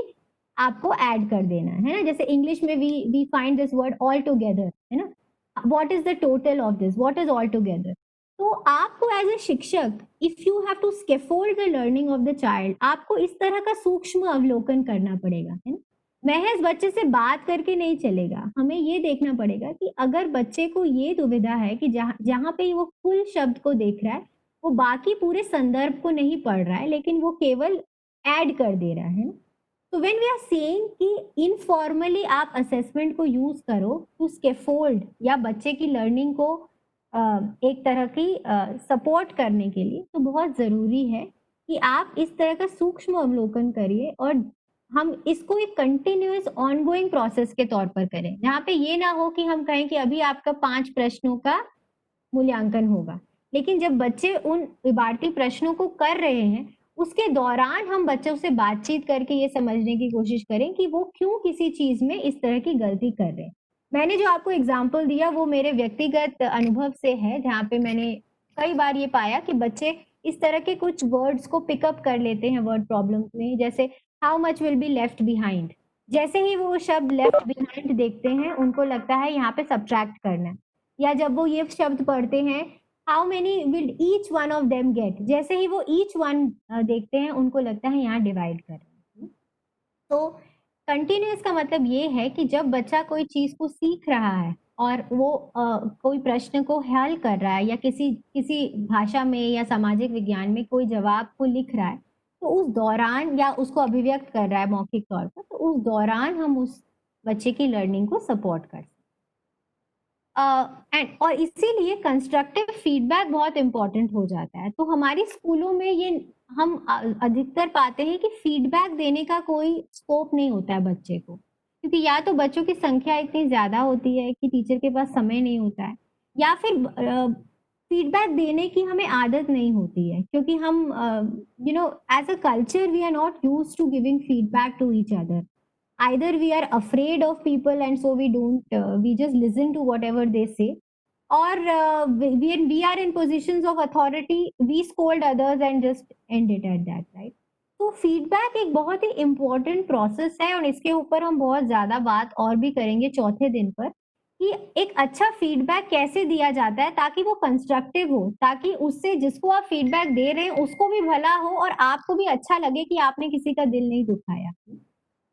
आपको ऐड कर देना है ना। जैसे इंग्लिश में we find this word all together, है ना। What is the total of this, what is all together. तो आपको एज ए शिक्षक, if you have to scaffold the learning of the child, आपको इस तरह का सूक्ष्म अवलोकन करना पड़ेगा, है ना। महज बच्चे से बात करके नहीं चलेगा, हमें ये देखना पड़ेगा कि अगर बच्चे को ये दुविधा है कि जहाँ पे वो फुल शब्द को देख रहा है, वो बाकी पूरे संदर्भ को नहीं पढ़ रहा है, लेकिन वो केवल ऐड कर दे रहा है ना। तो व्हेन वी आर सेइंग कि इनफॉर्मली आप असेसमेंट को यूज करो टू स्केफोल्ड या बच्चे की लर्निंग को एक तरह की सपोर्ट करने के लिए, तो बहुत जरूरी है कि आप इस तरह का सूक्ष्म अवलोकन करिए और हम इसको एक कंटिन्यूअस ऑनगोइंग प्रोसेस के तौर पर करें, जहाँ पे ये ना हो कि हम कहें कि अभी आपका 5 प्रश्नों का मूल्यांकन होगा, लेकिन जब बच्चे उन इबारती प्रश्नों को कर रहे हैं, उसके दौरान हम बच्चों से बातचीत करके ये समझने की कोशिश करें कि वो क्यों किसी चीज में इस तरह की गलती कर रहे हैं। मैंने जो आपको एग्जाम्पल दिया वो मेरे व्यक्तिगत अनुभव से है, जहाँ पे मैंने कई बार ये पाया कि बच्चे इस तरह के कुछ वर्ड्स को पिकअप कर लेते हैं वर्ड प्रॉब्लम्स में, जैसे how much will be left behind. जैसे ही वो शब्द लेफ्ट बिहाइंड देखते हैं, उनको लगता है यहाँ पे सब्ट्रैक्ट करना है। या जब वो ये शब्द पढ़ते हैं, how many will each one of them get, जैसे ही वो ईच वन देखते हैं, उनको लगता है यहाँ डिवाइड कर रहे हैं। तो कंटिन्यूअस का मतलब ये है कि जब बच्चा कोई चीज को सीख रहा है और वो कोई प्रश्न को हल कर रहा है या किसी किसी भाषा में या सामाजिक विज्ञान में कोई जवाब को लिख रहा है, तो उस दौरान या उसको अभिव्यक्त कर रहा है मौखिक तौर पर, तो उस दौरान हम उस बच्चे की लर्निंग को सपोर्ट कर सकते हैं। और इसीलिए कंस्ट्रक्टिव फीडबैक बहुत इंपॉर्टेंट हो जाता है। तो हमारी स्कूलों में ये हम अधिकतर पाते हैं कि फीडबैक देने का कोई स्कोप नहीं होता है बच्चे को, क्योंकि या तो बच्चों की संख्या इतनी ज्यादा होती है कि टीचर के पास समय नहीं होता है, या फिर फीडबैक देने की हमें आदत नहीं होती है, क्योंकि हम as a culture we are not used to giving feedback to each other. Either we are afraid of people and so we don't we just listen to whatever they say, or when we are in positions of authority we scold others and just end it at that, right? तो feedback एक बहुत ही important process है और इसके ऊपर हम बहुत ज्यादा बात और भी करेंगे चौथे दिन पर, कि एक अच्छा फीडबैक कैसे दिया जाता है ताकि वो कंस्ट्रक्टिव हो, ताकि उससे जिसको आप फीडबैक दे रहे हैं उसको भी भला हो और आपको भी अच्छा लगे कि आपने किसी का दिल नहीं दुखाया।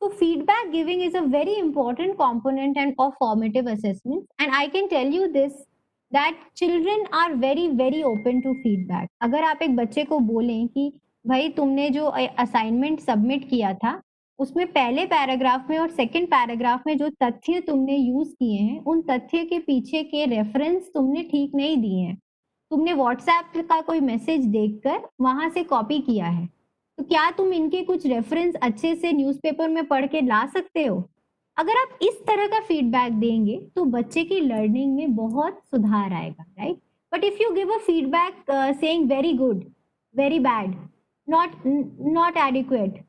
So feedback giving is a very important component and of formative assessment, and I can tell you this that children are very very open to feedback. अगर आप एक बच्चे को बोलें कि भाई तुमने जो असाइनमेंट सबमिट किया था उसमें पहले पैराग्राफ में और सेकंड पैराग्राफ में जो तथ्य तुमने यूज किए हैं, उन तथ्य के पीछे के रेफरेंस तुमने ठीक नहीं दिए हैं, तुमने व्हाट्सएप का कोई मैसेज देखकर वहां से कॉपी किया है, तो क्या तुम इनके कुछ रेफरेंस अच्छे से न्यूज़पेपर में पढ़ के ला सकते हो? अगर आप इस तरह का फीडबैक देंगे तो बच्चे की लर्निंग में बहुत सुधार आएगा, right? But if you give a feedback saying very good, very bad, not adequate,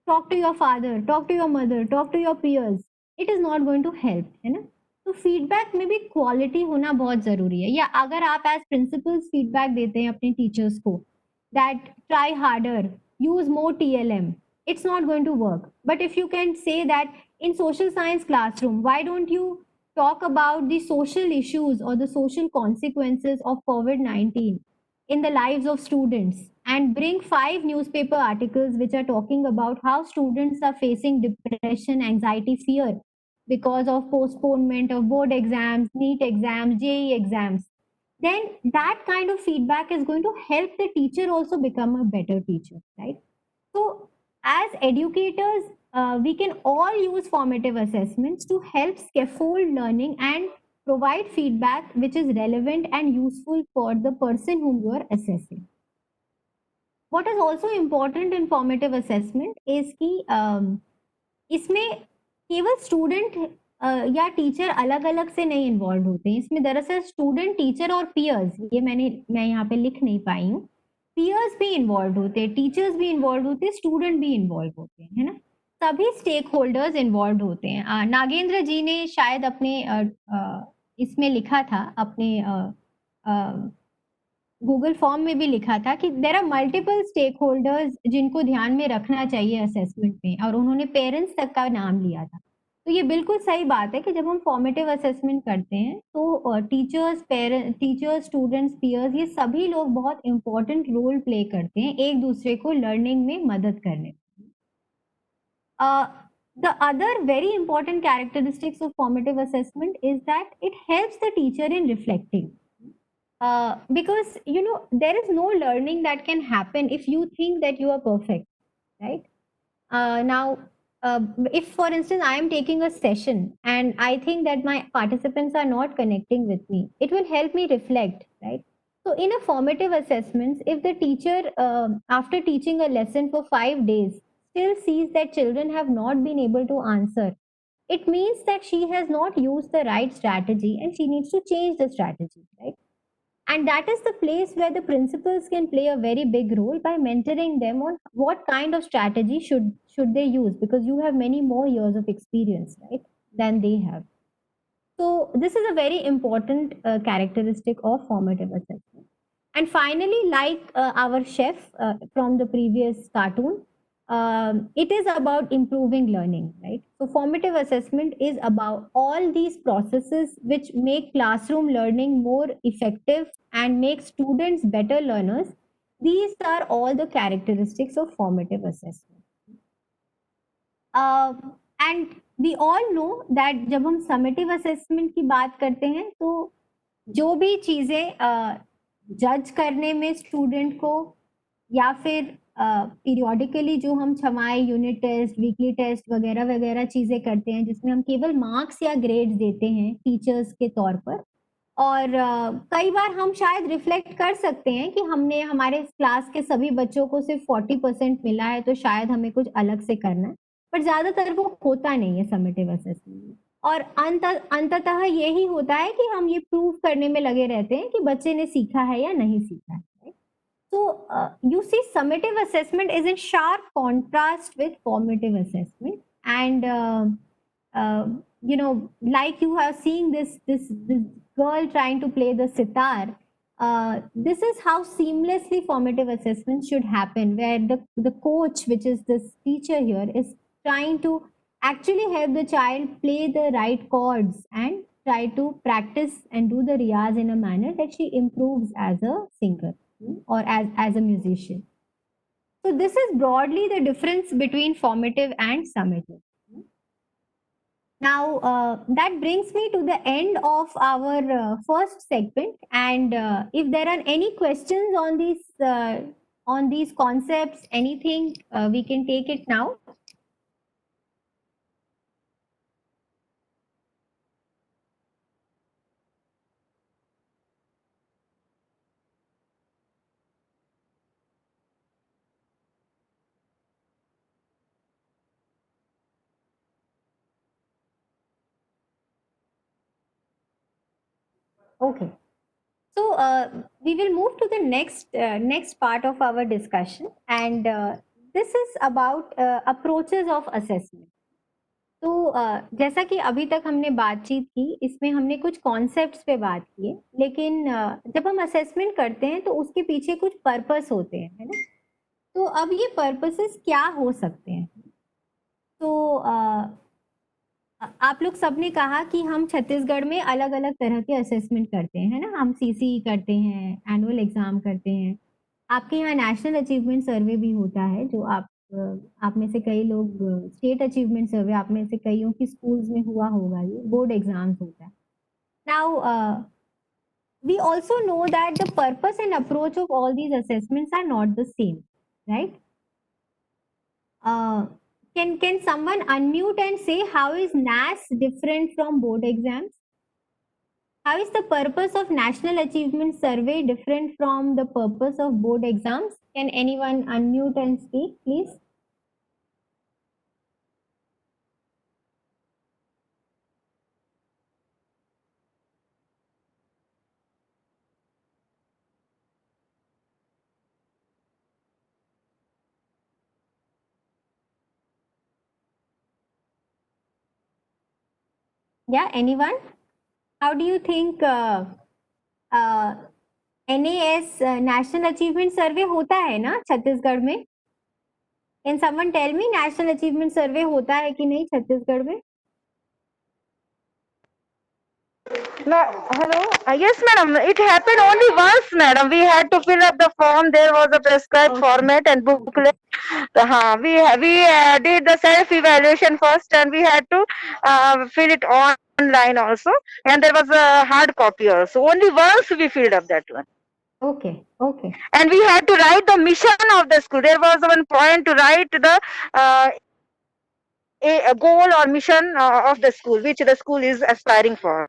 talk to your father, talk to your mother, talk to your peers, it is not going to help, है ना? तो feedback में भी quality होना बहुत जरूरी है। या अगर आप एज प्रिंसिपल्स फीडबैक देते हैं अपने टीचर्स को that try harder, use more TLM, it's not going to work. But if you can say that in social science classroom, why don't you talk about the social issues or the social consequences of COVID-19 in the lives of students, and bring 5 newspaper articles which are talking about how students are facing depression, anxiety, fear because of postponement of board exams, NEET exams, JEE exams, then that kind of feedback is going to help the teacher also become a better teacher, right? So as educators, we can all use formative assessments to help scaffold learning and provide feedback which is relevant and useful for the person whom you are assessing. What is also important in formative assessment is कि इसमें केवल student या teacher अलग अलग से नहीं involve होते हैं, इसमें दरअसल स्टूडेंट, टीचर और पीयर्स, ये मैं यहाँ पे लिख नहीं पाई हूँ, पीयर्स भी इन्वॉल्व होते हैं, टीचर्स भी इन्वॉल्व होते हैं, स्टूडेंट भी इन्वॉल्व होते हैं, है ना? सभी स्टेक होल्डर्स इन्वॉल्व होते हैं। नागेंद्र जी ने शायद अपने इसमें लिखा था, अपने गूगल फॉर्म में भी लिखा था कि there are multiple stakeholders जिनको ध्यान में रखना चाहिए असेसमेंट में, और उन्होंने पेरेंट्स तक का नाम लिया था। तो ये बिल्कुल सही बात है कि जब हम फॉर्मेटिव असेसमेंट करते हैं तो टीचर्स, स्टूडेंट्स, पीयर्स, ये सभी लोग बहुत इम्पोर्टेंट रोल प्ले करते हैं एक दूसरे को लर्निंग में मदद करने में। The other very important characteristics of formative assessment is that it helps the teacher in reflecting. Because you know there is no learning that can happen if you think that you are perfect, right? Now, if for instance I am taking a session and I think that my participants are not connecting with me, it will help me reflect, right? So in a formative assessments, if the teacher after teaching a lesson for 5 days still sees that children have not been able to answer, it means that she has not used the right strategy and she needs to change the strategy, right? And that is the place where the principals can play a very big role by mentoring them on what kind of strategy should they use, because you have many more years of experience, right, than they have. So this is a very important characteristic of formative assessment. And finally, like our chef from the previous cartoon, it is about improving learning, right? So formative assessment is about all these processes which make classroom learning more effective and make students better learners. These are all the characteristics of formative assessment. And we all know that जब हम summative assessment की बात करते हैं तो जो भी चीजें जज करने में स्टूडेंट को या फिर पीरियोडिकली जो हम छमाई यूनिट टेस्ट, वीकली टेस्ट वगैरह वगैरह चीजें करते हैं जिसमें हम केवल मार्क्स या ग्रेड्स देते हैं टीचर्स के तौर पर, और कई बार हम शायद रिफ्लेक्ट कर सकते हैं कि हमने हमारे क्लास के सभी बच्चों को सिर्फ 40% मिला है तो शायद हमें कुछ अलग से करना है, पर ज्यादातर वो होता नहीं है समेटिव असेसमेंट में। और अंततः यही होता है कि हम ये प्रूव करने में लगे रहते हैं कि बच्चे ने सीखा है या नहीं सीखा है। So you see, summative assessment is in sharp contrast with formative assessment, and you know, like you are seeing this girl trying to play the sitar. This is how seamlessly formative assessment should happen, where the coach, which is this teacher here, is trying to actually help the child play the right chords and try to practice and do the riyaz in a manner that she improves as a singer or as a musician. So this is broadly the difference between formative and summative. Now that brings me to the end of our first segment, and if there are any questions on these concepts, anything, we can take it now. Okay. So we will move to the next part of our discussion, and this is about approaches of assessment. तो जैसा कि अभी तक हमने बातचीत की, इसमें हमने कुछ कॉन्सेप्ट्स पे बात की है, लेकिन जब हम असेसमेंट करते हैं तो उसके पीछे कुछ पर्पस होते हैं, है ना? तो अब ये पर्पसेस क्या हो सकते हैं? तो आप लोग सबने कहा कि हम छत्तीसगढ़ में अलग अलग तरह के असेसमेंट करते हैं, है ना? हम सीसी करते हैं, एनुअल एग्जाम करते हैं, आपके यहाँ नेशनल अचीवमेंट सर्वे भी होता है, जो आप में से कई लोग स्टेट अचीवमेंट सर्वे, आप में से कईयों की स्कूल्स में हुआ होगा, ये बोर्ड एग्जाम्स होता है। Now we also know that the purpose and approach of all these assessments are not the same, right? Can someone unmute and say how is NAS different from board exams? How is the purpose of National Achievement Survey different from the purpose of board exams? Can anyone unmute and speak, please? Yeah, anyone? How do you think NAS National Achievement Survey होता है ना छत्तीसगढ़ में? Can someone tell me National Achievement Survey होता है कि नहीं छत्तीसगढ़ में? Hello. Yes, madam. It happened only once, madam. We had to fill up the form. There was a prescribed Okay. format and booklet. We did the self evaluation first, and we had to fill it online also. And there was a hard copy also. Only once we filled up that one. Okay. Okay. And we had to write the mission of the school. There was one point to write the a goal or mission of the school, which the school is aspiring for.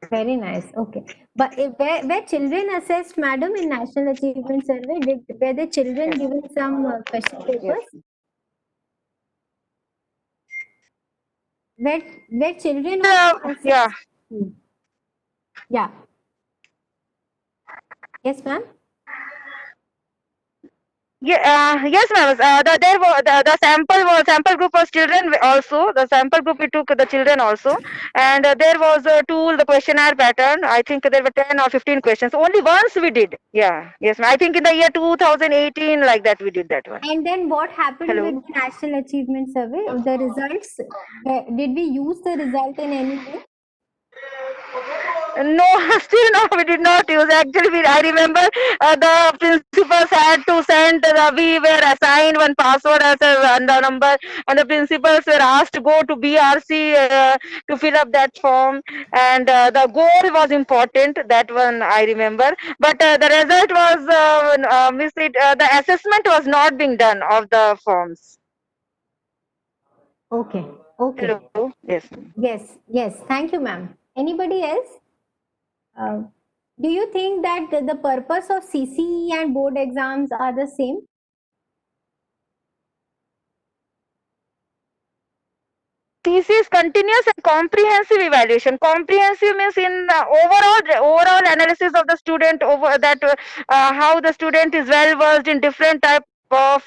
Very nice. Okay. But were children assessed, madam, in National Achievement Survey? Were the children given some question papers? Were children also assessed? Yeah. Hmm. Yeah. Yes, ma'am. Yeah, yes, ma'am. There was the sample group was children also. The sample group we took the children also, and there was a tool, the questionnaire pattern. I think there were 10 or 15 questions. Only once we did. Yeah, yes, ma'am. I think in the year 2018, like that, we did that one. And then what happened Hello. with the National Achievement Survey? The results, did we use the result in any way? No, still no, we did not use. Actually, I remember the principals had to send, we were assigned one password as a number, and the principals were asked to go to BRC to fill up that form. And the goal was important, that one I remember. But the result was, the assessment was not being done of the forms. Okay. Okay. Hello. Yes. Yes. Yes. Thank you, ma'am. Anybody else? Do you think that the purpose of CCE and board exams are the same? TC is continuous and comprehensive evaluation. Comprehensive means in overall analysis of the student, over that how the student is well versed in different type of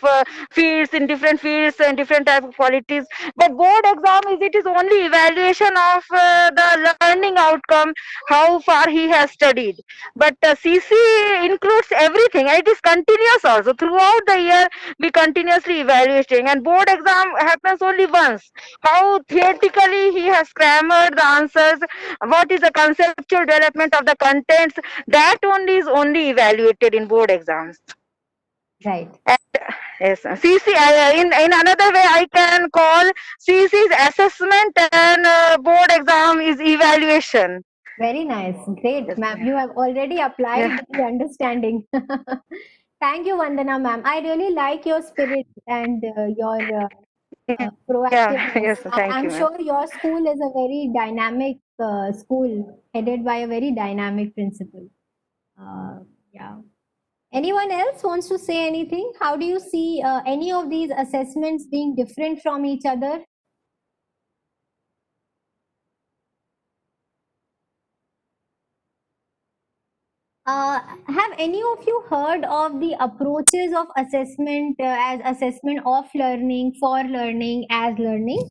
fields, in different fields and different type of qualities. But board exam is, it is only evaluation of the learning outcome, how far he has studied. But CC includes everything. It is continuous also throughout the year. We continuously evaluating, and board exam happens only once. How theoretically he has crammed the answers, what is the conceptual development of the contents, that only is only evaluated in board exams. Right. And, yes, CC, in another way I can call CC's assessment, and board exam is evaluation. Very nice. Great, Yes, ma'am. You have already applied Yeah. the understanding. Thank you, Vandana, ma'am. I really like your spirit and your Yeah, proactiveness. yes, thank I'm you, ma'am. sure your school is a very dynamic school headed by a very dynamic principal. Yeah. Anyone else wants to say anything? How do you see any of these assessments being different from each other? Have any of you heard of the approaches of assessment as assessment of learning, for learning, as learning?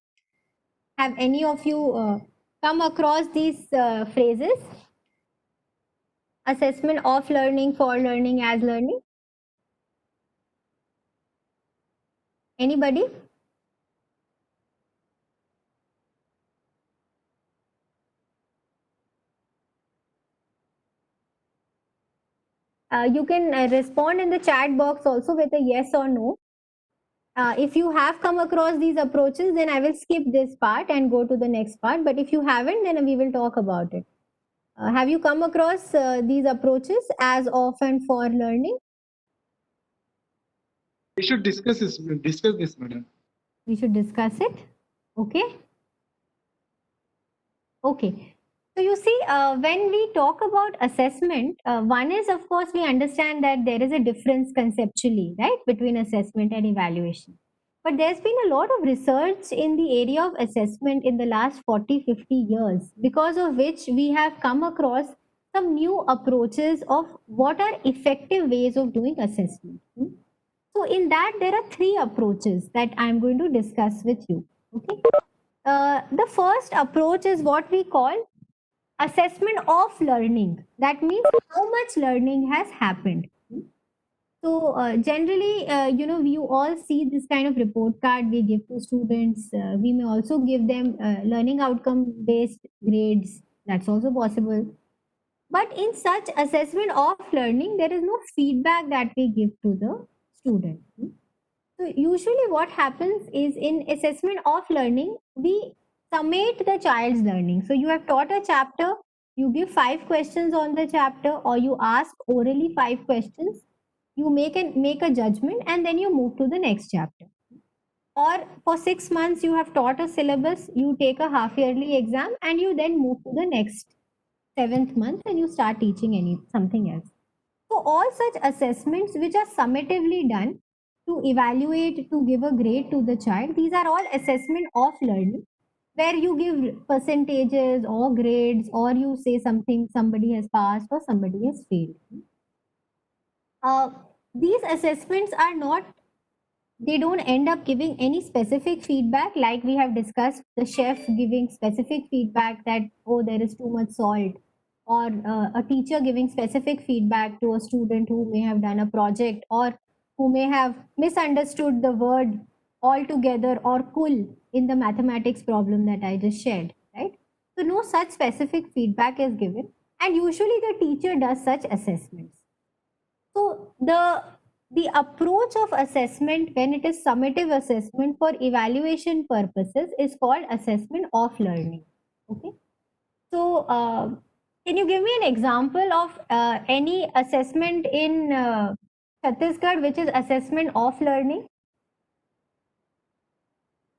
Have any of you come across these phrases? Assessment of learning, for learning, as learning? Anybody? You can respond in the chat box also with a yes or no. If you have come across these approaches, then I will skip this part and go to the next part. But if you haven't, then we will talk about it. Have you come across these approaches as of and for learning? We should discuss this, madam. We should discuss it. Okay. Okay. So you see, when we talk about assessment, one is, of course, we understand that there is a difference conceptually, right, between assessment and evaluation. But there's been a lot of research in the area of assessment in the last 40, 50 years, because of which we have come across some new approaches of what are effective ways of doing assessment. So in that, there are three approaches that I'm going to discuss with you. Okay. The first approach is what we call assessment of learning. That means how much learning has happened. So generally, you all see this kind of report card we give to students. We may also give them learning outcome based grades. That's also possible. But in such assessment of learning, there is no feedback that we give to the student. So usually what happens is in assessment of learning, we summate the child's learning. So you have taught a chapter, you give 5 questions on the chapter, or you ask orally 5 questions, you make a judgment, and then you move to the next chapter. Or for 6 months you have taught a syllabus, you take a half yearly exam, and you then move to the next 7th month and you start teaching something else. So all such assessments which are summatively done to evaluate, to give a grade to the child, these are all assessment of learning, where you give percentages or grades, or you say something, somebody has passed or somebody has failed. These assessments are not, they don't end up giving any specific feedback, like we have discussed, the chef giving specific feedback that, oh, there is too much salt, or a teacher giving specific feedback to a student who may have done a project, or who may have misunderstood the word altogether, or kul in the mathematics problem that I just shared, right? So no such specific feedback is given, and usually the teacher does such assessments. So the approach of assessment when it is summative assessment for evaluation purposes is called assessment of learning. Okay. So can you give me an example of any assessment in Chhattisgarh which is assessment of learning?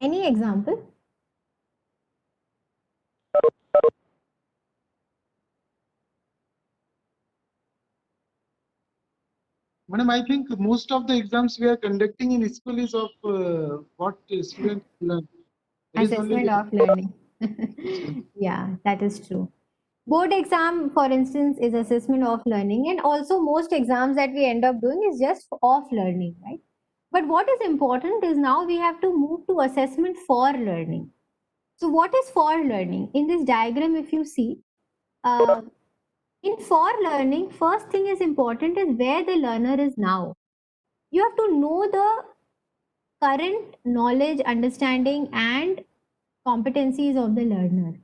Any example? Madam, I think most of the exams we are conducting in school is of what students learn. It is only Assessment of learning. Yeah, that is true. Board exam, for instance, is assessment of learning, and also most exams that we end up doing is just of learning, right? But what is important is now we have to move to assessment for learning. So what is for learning? In this diagram, if you see, in for learning, first thing is important is where the learner is now. You have to know the current knowledge, understanding, and competencies of the learner.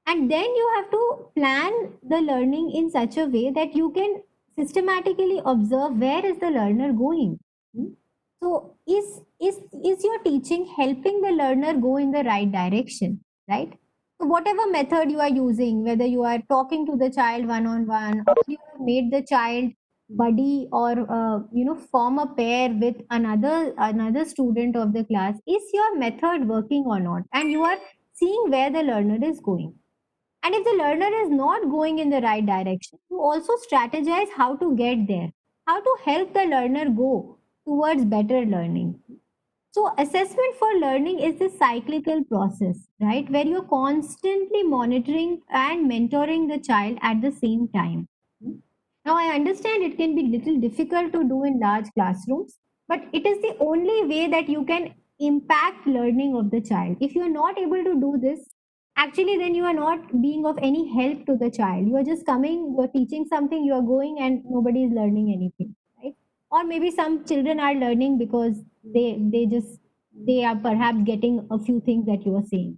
And then you have to plan the learning in such a way that you can systematically observe where is the learner going. So is your teaching helping the learner go in the right direction, right? So whatever method you are using, whether you are talking to the child one-on-one, or you have made the child buddy, or form a pair with another student of the class, is your method working or not? And you are seeing where the learner is going. And if the learner is not going in the right direction, you also strategize how to get there, how to help the learner go towards better learning. So, assessment for learning is this cyclical process, right? Where you're constantly monitoring and mentoring the child at the same time. Now, I understand it can be little difficult to do in large classrooms, but it is the only way that you can impact learning of the child. If you are not able to do this, actually then you are not being of any help to the child. You are just coming, you are teaching something, you are going, and nobody is learning anything, right? Or maybe some children are learning because they are perhaps getting a few things that you are saying.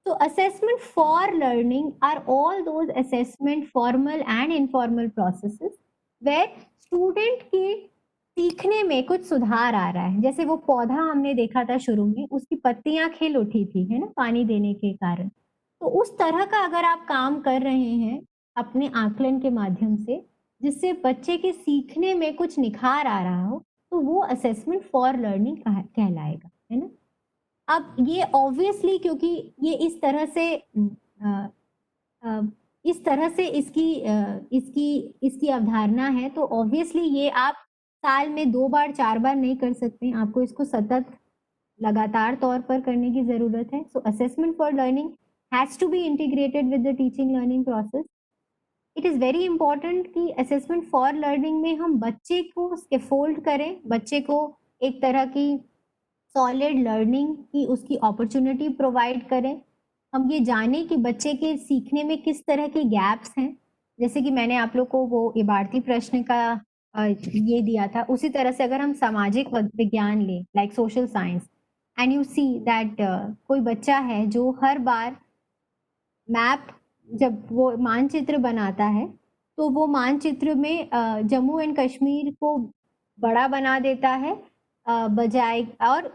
So assessment for learning are all those assessment formal and informal processes where student के सीखने में कुछ सुधार आ रहा है. जैसे वो पौधा हमने देखा था शुरू में, उसकी पत्तियां खिल उठी थी, है ना, पानी देने के कारण. तो उस तरह का अगर आप काम कर रहे हैं अपने आकलन के माध्यम से, जिससे बच्चे के सीखने में कुछ निखार आ रहा हो, तो वो असेसमेंट फॉर लर्निंग कहलाएगा, है ना. अब ये ऑब्वियसली क्योंकि ये इस तरह से इसकी अवधारणा है, तो ऑब्वियसली ये आप साल में 2 बार 4 बार नहीं कर सकते. आपको इसको सतत लगातार तौर पर करने की जरूरत है. So assessment for learning has to be integrated with the teaching learning process. It is very important कि असेसमेंट फॉर लर्निंग में हम बच्चे को स्कैफोल्ड करें, बच्चे को एक तरह की सॉलिड लर्निंग की उसकी अपॉर्चुनिटी प्रोवाइड करें. हम ये जाने कि बच्चे के सीखने में किस तरह के गैप्स हैं. जैसे कि मैंने आप लोग को वो इबारती प्रश्न का ये दिया था, उसी तरह से अगर हम सामाजिक विज्ञान लें, like social science, and you see that कोई बच्चा है जो हर बार मैप जब वो मानचित्र बनाता है तो वो मानचित्र में जम्मू एंड कश्मीर को बड़ा बना देता है बजाय और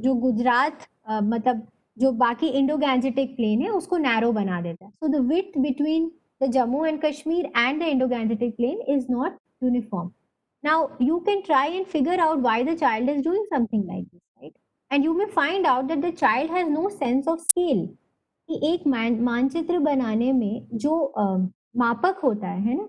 जो गुजरात मतलब जो बाकी इंडो गैंजेटिक प्लेन है उसको नैरो बना देता है. So the width between the Jammu and Kashmir and the Indo Gangetic plain is not uniform. Now you can try and figure out why the child is doing something like this, right? And you may find out that the child has no sense of scale. कि एक मानचित्र बनाने में जो मापक होता है ना,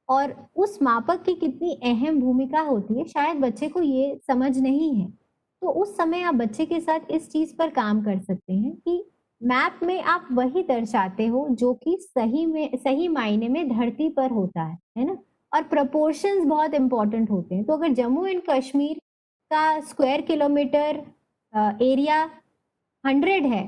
और उस मापक की कितनी अहम भूमिका होती है शायद बच्चे को ये समझ नहीं है. तो उस समय आप बच्चे के साथ इस चीज पर काम कर सकते हैं कि मैप में आप वही दर्शाते हो जो कि सही मायने में धरती पर होता है ना. और प्रपोर्शंस बहुत इंपॉर्टेंट होते हैं. तो अगर जम्मू एंड कश्मीर का स्क्वायर किलोमीटर एरिया 100 है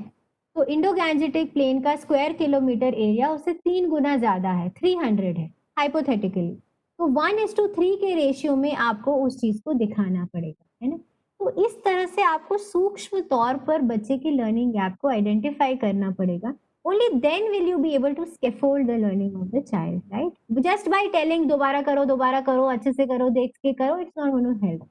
तो इंडो गैंजेटिक प्लेन का स्क्वायर किलोमीटर एरिया उससे 3 गुना ज्यादा है, 300 है हाइपोथेटिकली. तो 1:3 के रेशियो में आपको उस चीज को दिखाना पड़ेगा, है ना. तो इस तरह से आपको सूक्ष्म तौर पर बच्चे की लर्निंग गैप को आइडेंटिफाई करना पड़ेगा. Only then will you be able to scaffold the learning of the child, right? Just by telling दोबारा करो, अच्छे से करो, देख के करो, it's not going to help.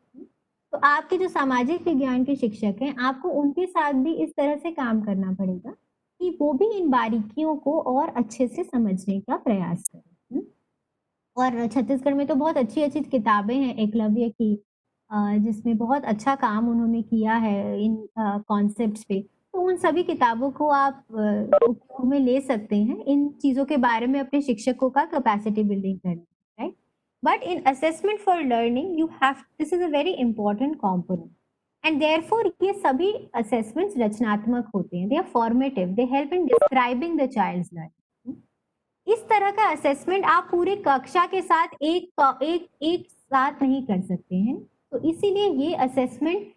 तो आपके जो सामाजिक विज्ञान के शिक्षक हैं, आपको उनके साथ भी इस तरह से काम करना पड़ेगा कि वो भी इन बारीकियों को और अच्छे से समझने का प्रयास करें. और छत्तीसगढ़ में तो बहुत अच्छी-अच्छी किताबें हैं एकलव्य की, जिसमें बहुत अच्छा काम उन्होंने किया है इन कॉन्सेप्ट्स पे. तो उन सभी किताबों को आप उपयोग में ले सकते हैं इन चीज़ों के बारे में अपने शिक्षकों का कैपेसिटी बिल्डिंग करने, right. But in assessment for learning this is a very important component. And therefore ये सभी असेसमेंट्स रचनात्मक होते हैं. They are formative, they help in describing the child's learning. इस तरह का असेसमेंट आप पूरे कक्षा के साथ एक साथ नहीं कर सकते हैं. तो इसीलिए ये असेसमेंट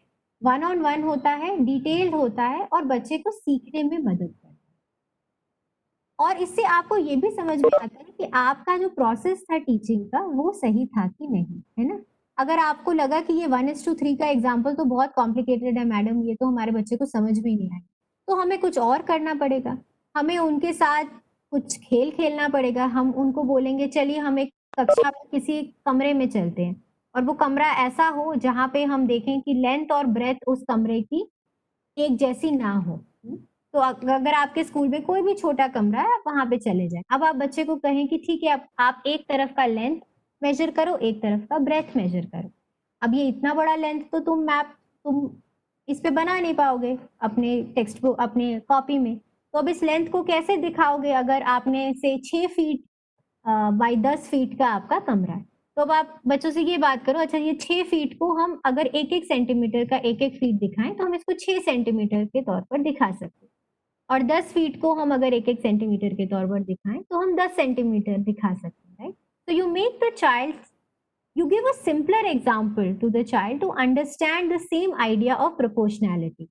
1-on-1 होता है, डिटेल्ड होता है और बच्चे को सीखने में मदद करता है. और इससे आपको ये भी समझ में आता है कि आपका जो प्रोसेस था टीचिंग का वो सही था कि नहीं, है ना. अगर आपको लगा कि ये 1:3 का एग्जाम्पल तो बहुत कॉम्प्लिकेटेड है मैडम, ये तो हमारे बच्चे को समझ में नहीं आए, तो हमें कुछ और करना पड़ेगा. हमें उनके साथ कुछ खेल खेलना पड़ेगा. हम उनको बोलेंगे चलिए हम एक कक्षा में किसी कमरे में चलते हैं और वो कमरा ऐसा हो जहाँ पे हम देखें कि लेंथ और ब्रेथ उस कमरे की एक जैसी ना हो. तो अगर आपके स्कूल में कोई भी छोटा कमरा है आप वहां पे चले जाएं. अब आप बच्चे को कहें कि ठीक है आप एक तरफ का लेंथ मेजर करो, एक तरफ का ब्रेथ मेजर करो. अब ये इतना बड़ा लेंथ तो तुम इस पे बना नहीं पाओगे अपने टेक्स्ट बुक अपने कॉपी में. तो अब इस लेंथ को कैसे दिखाओगे अगर आपने से 6 फीट बाई 10 फीट का आपका कमरा है. तो अब आप बच्चों से ये बात करो, अच्छा ये 6 फीट को हम अगर 1-1 सेंटीमीटर का 1-1 फीट दिखाएं तो हम इसको 6 सेंटीमीटर के तौर पर दिखा सकते हैं. और 10 फीट को हम अगर 1-1 सेंटीमीटर के तौर पर दिखाएं तो हम 10 सेंटीमीटर दिखा सकते हैं, राइट. तो you make the child, you give a simpler example to the child to understand the same idea of proportionality.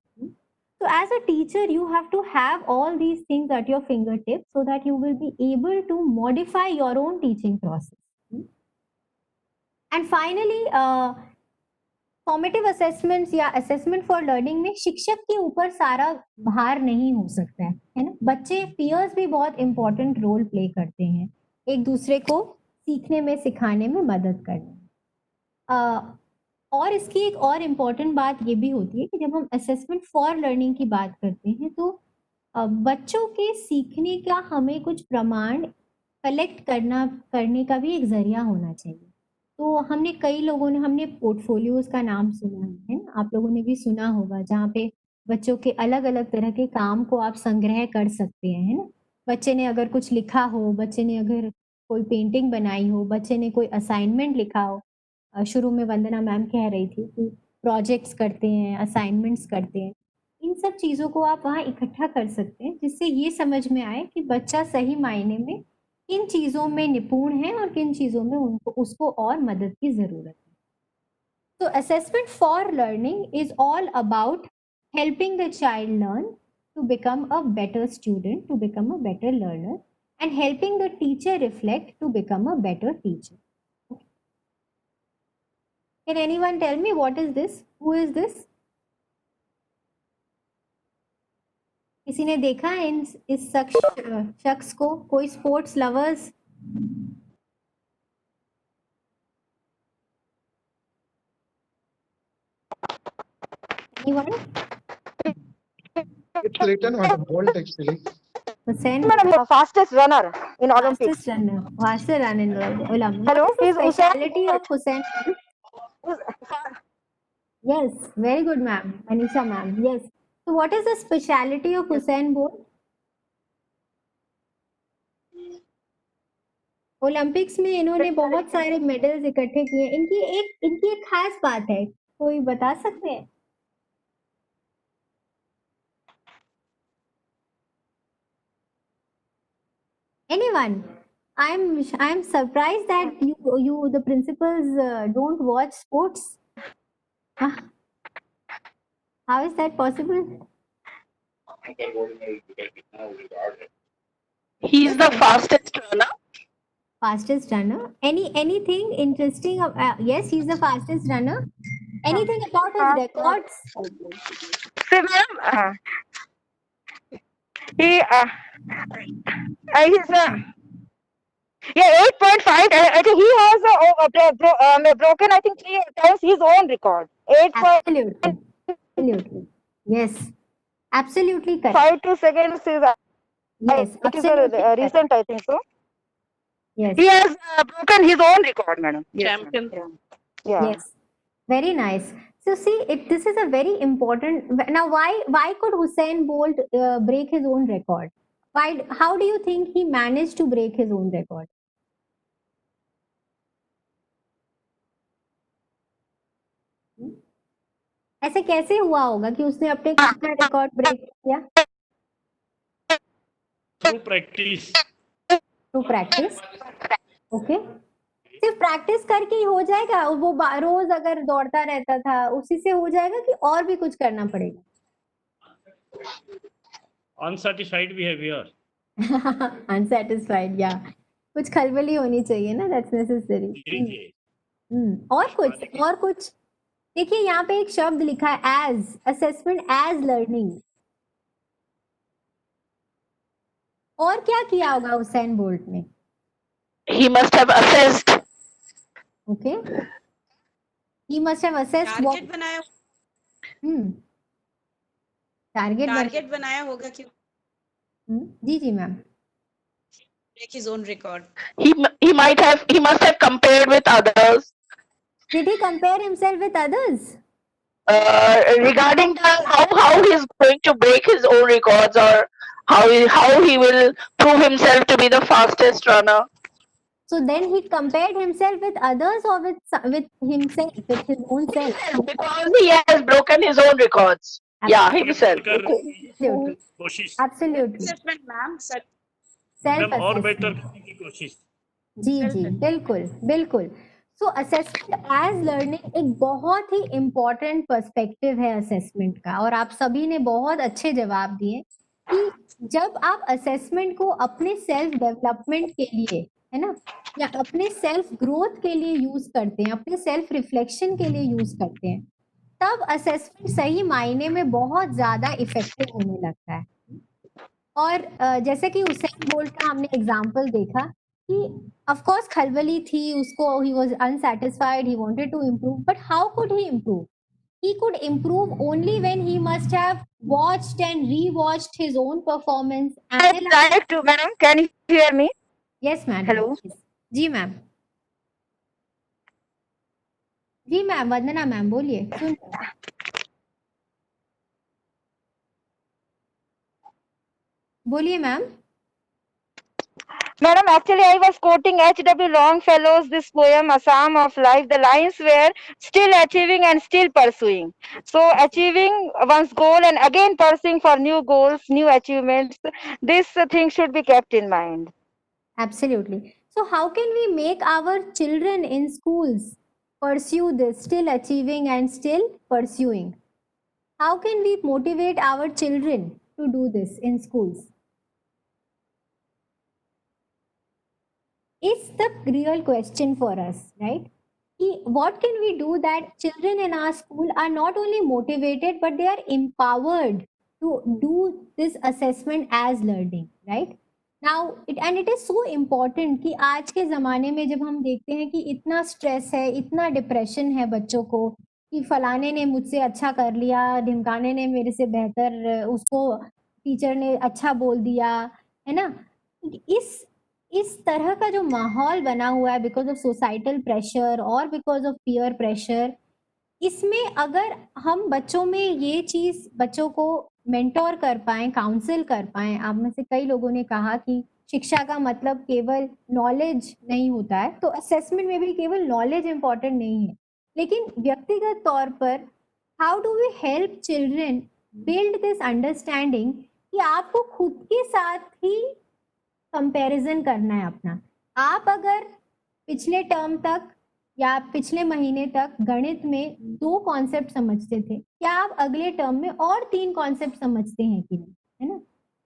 So as a teacher, you have to have all these things at your fingertips so that you will be able to modify your own teaching process. And finally, formative assessments या assessment for learning में शिक्षक के ऊपर सारा भार नहीं हो सकता है ना. बच्चे पीयर्स भी बहुत इंपॉर्टेंट रोल प्ले करते हैं एक दूसरे को सीखने में सिखाने में मदद करने में. और इसकी एक और इम्पॉर्टेंट बात ये भी होती है कि जब हम असेसमेंट फॉर लर्निंग की बात करते हैं तो बच्चों के सीखने का हमें कुछ प्रमाण कलेक्ट करने का भी एक जरिया होना चाहिए. तो हमने पोर्टफोलियोज का नाम सुना है ना, आप लोगों ने भी सुना होगा, जहाँ पे बच्चों के अलग अलग तरह के काम को आप संग्रह कर सकते हैं, है ना. बच्चे ने अगर कुछ लिखा हो, बच्चे ने अगर कोई पेंटिंग बनाई हो, बच्चे ने कोई असाइनमेंट लिखा हो. शुरू में वंदना मैम कह रही थी कि प्रोजेक्ट्स करते हैं, असाइनमेंट्स करते हैं. इन सब चीज़ों को आप वहाँ इकट्ठा कर सकते हैं जिससे ये समझ में आए कि बच्चा सही मायने में किन चीज़ों में निपुण है और किन चीज़ों में उसको और मदद की ज़रूरत है. तो assessment for learning is all about helping the child learn to become a better student, to become a better learner, and helping the teacher reflect to become a better teacher. Can anyone tell me what is this? Who is this? किसी ने देखा है इस शख्स को? कोई sports lovers? Anyone? It's written on the bolt actually. Hussein, Madam, fastest runner in Olympics. fastest run in Olympics. Hello, What is he's the Usain speciality Bolt. of Hussein Bolt? Yes, very good, ma'am. Anisha, ma'am. Yes. So, what is the speciality of Hussein Bolt? Olympics में इन्होंने बहुत सारे medals इकट्ठे किए। इनकी एक खास बात है, कोई बता सकते हैं? Anyone? I'm surprised that you the principals don't watch sports. Huh? How is that possible? He's the fastest runner. Fastest runner. Anything interesting? Yes, he's the fastest runner. Anything about his records? See, ma'am, he's yeah, 8.5. I think he has broken, I think, 3 times his own record. 8.5 Absolutely. Yes. Absolutely correct. 2 seconds is Yes, it is absolutely a correct. recent, I think so. Yes. He has broken his own record, madam. Champion. Yeah. Yes. Very nice. So see, this is a very important. Now, why could Usain Bolt break his own record? Why? How do you think he managed to break his own record? ऐसे कैसे हुआ होगा कि उसने अपने खुद का record break किया? Through practice. Through practice. Okay, सिर्फ प्रैक्टिस करके ही हो जाएगा? वो रोज अगर दौड़ता रहता था उसी से हो जाएगा कि और भी कुछ करना पड़ेगा? Unsatisfied behavior. अनसेटिस्फाइड, या कुछ खलबली होनी चाहिए ना, दैट्स नेसेसरी। धीरे-धीरे। और कुछ देखिए, यहाँ पे एक शब्द लिखा है एज, असेसमेंट एज लर्निंग। और क्या किया होगा हुसैन बोल्ट ने? He must have assessed. Okay, he must have assessed target what. बनाया टारगेट बनाया होगा कि जी जी ma'am. break his own record. He must have compared with others. Did he compare himself with others? Regarding how he's going to break his own records, or how he will prove himself to be the fastest runner. So then he compared himself with others or with himself, with his own self? Because he has broken his own records. Yeah, himself. Absolutely. कोशिश। Absolutely. Assessment, ma'am. Self ma'am और better assessment. करने की कोशिश। जी बिल्कुल बिल्कुल। सो assessment as learning एक बहुत ही important perspective है असेसमेंट का, और आप सभी ने बहुत अच्छे जवाब दिए कि जब आप असेसमेंट को अपने सेल्फ डेवलपमेंट के लिए, है ना, या अपने सेल्फ ग्रोथ के लिए यूज करते हैं, अपने सेल्फ रिफ्लेक्शन के लिए यूज करते हैं, तब असेसमेंट सही मायने में बहुत ज्यादा इफेक्टिव होने लगता है। और जैसे कि हुसैन बोल्ट का हमने एग्जाम्पल देखा कि ऑफ कोर्स खलबली थी उसको, he was unsatisfied, he wanted to improve, but how could he improve? He could improve only when he must have watched and rewatched his own performance. Right to, madam. Can you hear me? Yes, madam. Hello. Ji ma'am. Ji ma'am, Vandana ma'am बोलिए, सुन। बोलिए ma'am. Madam, actually, I was quoting H.W. Longfellow's this poem, Assam of Life. The lines were still achieving and still pursuing. So, achieving one's goal and again pursuing for new goals, new achievements. This thing should be kept in mind. Absolutely. So, how can we make our children in schools pursue this, still achieving and still pursuing? How can we motivate our children to do this in schools? Is the real question for us, right? What can we do that children in our school are not only motivated but they are empowered to do this assessment as learning, right? Now it is so important कि आज के ज़माने में जब हम देखते हैं कि इतना स्ट्रेस है, इतना डिप्रेशन है बच्चों को कि फलाने ने मुझसे अच्छा कर लिया, ढिमकाने ने मेरे से बेहतर, उसको टीचर ने अच्छा बोल दिया, है ना? इस तरह का जो माहौल बना हुआ है बिकॉज़ ऑफ सोसाइटल प्रेशर और बिकॉज़ ऑफ पीयर प्रेशर, इसमें अगर हम बच्चों में ये चीज़ बच्चों को मेंटोर कर पाएँ, काउंसल कर पाएँ, आप में से कई लोगों ने कहा कि शिक्षा का मतलब केवल नॉलेज नहीं होता है, तो असेसमेंट में भी केवल नॉलेज इम्पोर्टेंट नहीं है। लेकिन व्यक्तिगत तौर पर how do we help children build this understanding कि आपको खुद के साथ ही कंपैरिजन करना है अपना। आप अगर पिछले टर्म तक या पिछले महीने तक गणित में 2 कॉन्सेप्ट समझते थे, क्या आप अगले टर्म में और 3 कॉन्सेप्ट समझते हैं कि नहीं, है ना?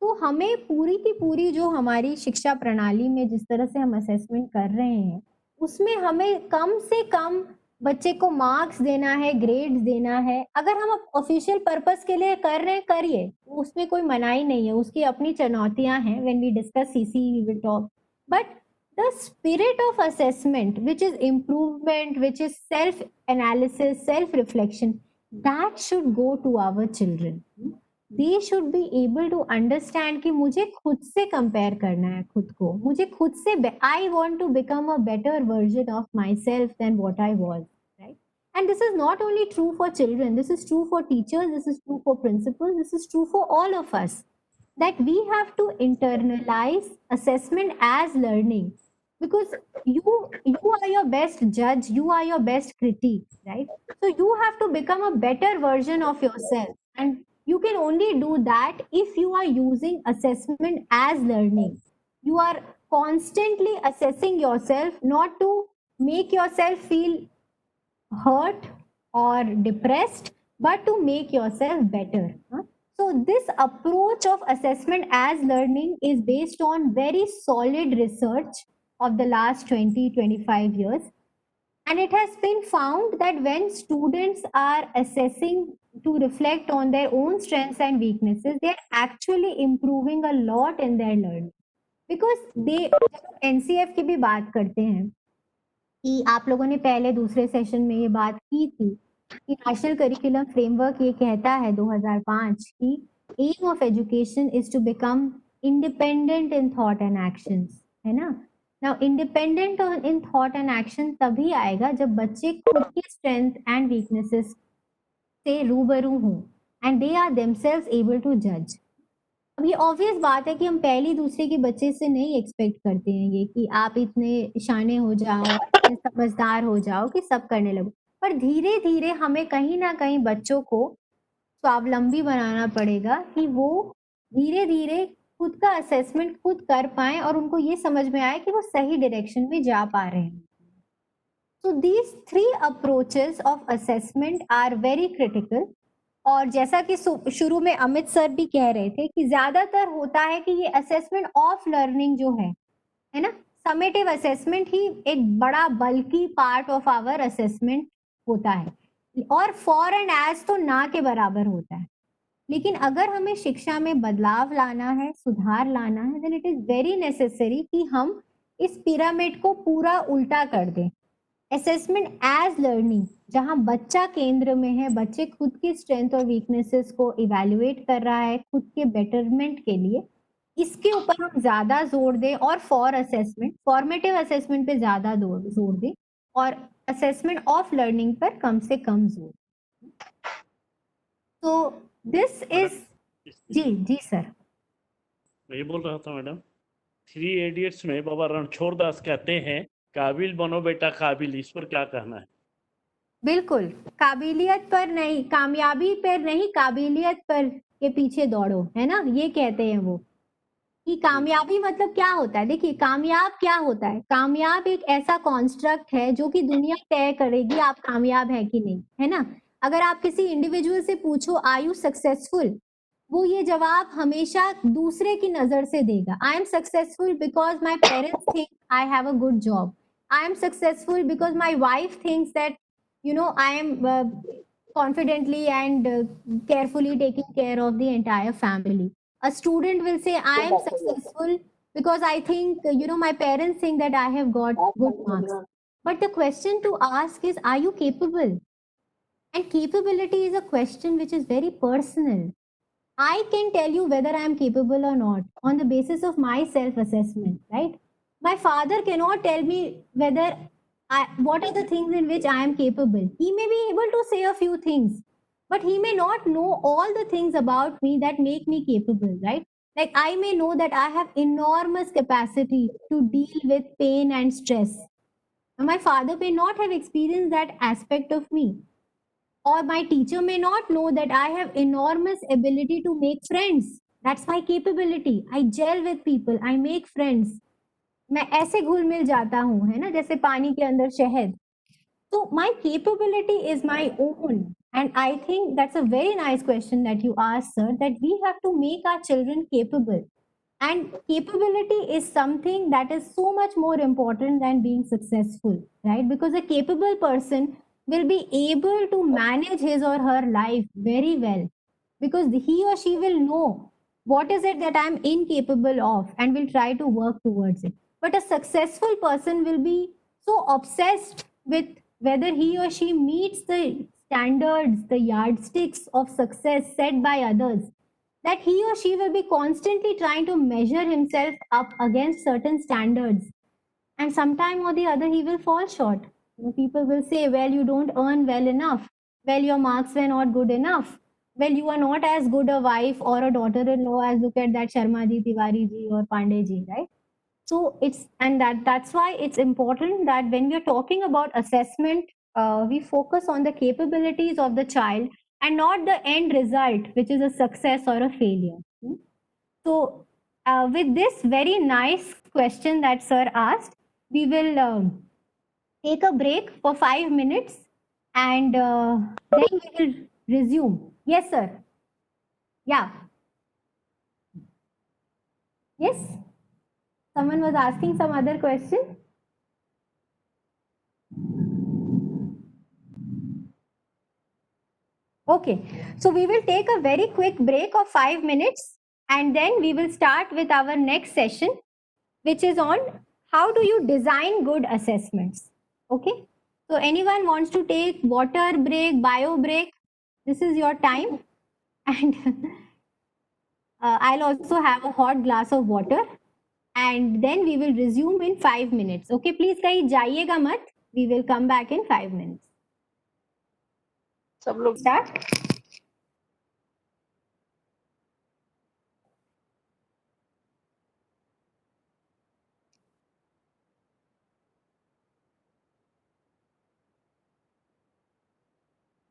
तो हमें पूरी की पूरी जो हमारी शिक्षा प्रणाली में जिस तरह से हम असेसमेंट कर रहे हैं, उसमें हमें कम से कम बच्चे को मार्क्स देना है, ग्रेड्स देना है। अगर हम ऑफिशियल पर्पस के लिए कर रहे हैं, करिए, उसमें कोई मनाही नहीं है, उसकी अपनी चुनौतियां हैं। When we discuss CC we will talk, but the spirit of assessment, which is improvement, which is self analysis, self reflection, that should go to our children. They should be able to understand कि मुझे खुद से compare करना है खुद को, मुझे खुद से I want to become a better version of myself than what I was, right? And this is not only true for children, this is true for teachers, this is true for principals, this is true for all of us, that we have to internalize assessment as learning, because you are your best judge, you are your best critique, right? So you have to become a better version of yourself, and you can only do that if you are using assessment as learning. You are constantly assessing yourself, not to make yourself feel hurt or depressed, but to make yourself better, huh? So this approach of assessment as learning is based on very solid research of the last 20-25 years, and it has been found that when students are assessing to reflect on their own strengths and weaknesses, they are actually improving a lot in their learning, because they NCF की भी बात करते हैं कि आप लोगों ने पहले दूसरे सेशन में ये बात की थी कि नेशनल करिकुलम फ्रेमवर्क ये कहता है 2005 की aim of education is to become independent in thought and actions, है ना? Now independent in thought and action तभी आएगा जब बच्चे खुद की स्ट्रेंथ एंड वीकनेसेस से रूबरू हों and they are themselves able to जज। अब ये ऑब्वियस बात है कि हम पहली दूसरे के बच्चे से नहीं एक्सपेक्ट करते हैं ये कि आप इतने शाने हो जाओ, इतने समझदार हो जाओ कि सब करने लगो, पर धीरे धीरे हमें कहीं ना कहीं बच्चों को स्वावलंबी बनाना पड़ेगा कि वो धीरे धीरे खुद का असेसमेंट खुद कर पाए और उनको ये समझ में आए कि वो सही डायरेक्शन में जा पा रहे हैं। So these 3 approaches of assessment are very critical. और जैसा कि शुरू में अमित सर भी कह रहे थे कि ज्यादातर होता है कि ये असेसमेंट ऑफ लर्निंग जो है ना, समेटिव असेसमेंट ही एक बड़ा बल्कि पार्ट ऑफ आवर असेसमेंट होता है, और फॉर एंड एज तो ना के बराबर होता है। लेकिन अगर हमें शिक्षा में बदलाव लाना है, सुधार लाना है, then it is very necessary कि हम इस पिरामिड को पूरा उल्टा कर दें। असेसमेंट एज लर्निंग, जहां बच्चा केंद्र में है, बच्चे खुद की स्ट्रेंथ और वीकनेसेस को इवैल्यूएट कर रहा है खुद के बेटरमेंट के लिए, इसके ऊपर हम ज्यादा जोर दें और फॉर असेसमेंट, फॉर्मेटिव असेसमेंट पे ज्यादा जोर दें और असेसमेंट ऑफ लर्निंग पर कम से कम जोर। तो दिस इज जी सर। मैं ये बोल रहा था मैडम, 3 इडियट्स में बाबा रणछोड़ दास कहते हैं काबिल बनो बेटा काबिल, इस पर क्या कहना है? बिल्कुल, काबिलियत पर नहीं, कामयाबी पर नहीं, काबिलियत पर के पीछे दौड़ो, है ना? ये कहते हैं वो कि कामयाबी मतलब क्या होता है। देखिए, कामयाब क्या होता है? कामयाब एक ऐसा कॉन्स्ट्रक्ट है जो कि दुनिया तय करेगी आप कामयाब है कि नहीं, है ना? अगर आप किसी इंडिविजुअल से पूछो आर यू सक्सेसफुल, वो ये जवाब हमेशा दूसरे की नजर से देगा। I am successful because my parents think I have a good job, I am successful because my wife thinks that I am confidently and carefully taking care of the entire family. A student will say, I am successful because I think, my parents think that I have got good marks. But the question to ask is, are you capable? And capability is a question which is very personal. I can tell you whether I am capable or not on the basis of my self assessment, right? My father cannot tell me what are the things in which I am capable. He may be able to say a few things, but he may not know all the things about me that make me capable, right? Like I may know that I have enormous capacity to deal with pain and stress. My father may not have experienced that aspect of me, or my teacher may not know that I have enormous ability to make friends. That's my capability. I gel with people, I make friends. मैं ऐसे घुल मिल जाता हूँ, है ना, जैसे पानी के अंदर शहद. So my capability is my own. And I think that's a very nice question that you asked, sir, that we have to make our children capable. And capability is something that is so much more important than being successful, right? Because a capable person will be able to manage his or her life very well, because he or she will know what is it that I'm incapable of and will try to work towards it. But a successful person will be so obsessed with whether he or she meets the standards, the yardsticks of success set by others, that he or she will be constantly trying to measure himself up against certain standards. And sometime or the other, he will fall short. People will say, well, you don't earn well enough. Well, your marks were not good enough. Well, you are not as good a wife or a daughter-in-law as look at that Sharma ji, Tiwari ji, or Pandey ji, right? So that's why it's important that when we're talking about assessment, we focus on the capabilities of the child and not the end result, which is a success or a failure. So with this very nice question that sir asked, we will take a break for 5 minutes, and then we will resume. Yes, sir. Yeah. Yes. Someone was asking some other question. Okay, so we will take a very quick break of 5 minutes, and then we will start with our next session, which is on how do you design good assessments. Okay, so anyone wants to take water break, bio break, this is your time. And I'll also have a hot glass of water, and then we will resume in 5 minutes. Okay, please kahin jaiyega mat, we will come back in 5 minutes. सब लोग Start.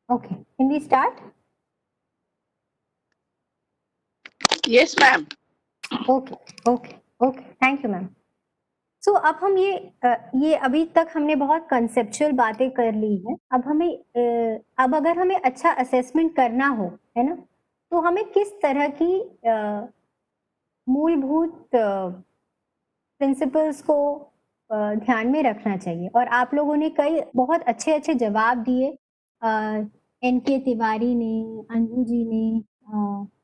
Okay, can we start? Yes, ma'am. Okay okay okay, thank you ma'am. So अब हम ये अभी तक हमने बहुत conceptual बातें कर ली हैं. अब अगर हमें अच्छा असेसमेंट करना हो, है ना, तो हमें किस तरह की मूलभूत प्रिंसिपल्स को ध्यान में रखना चाहिए. और आप लोगों ने कई बहुत अच्छे अच्छे जवाब दिए. NK तिवारी ने, अंजू जी ने,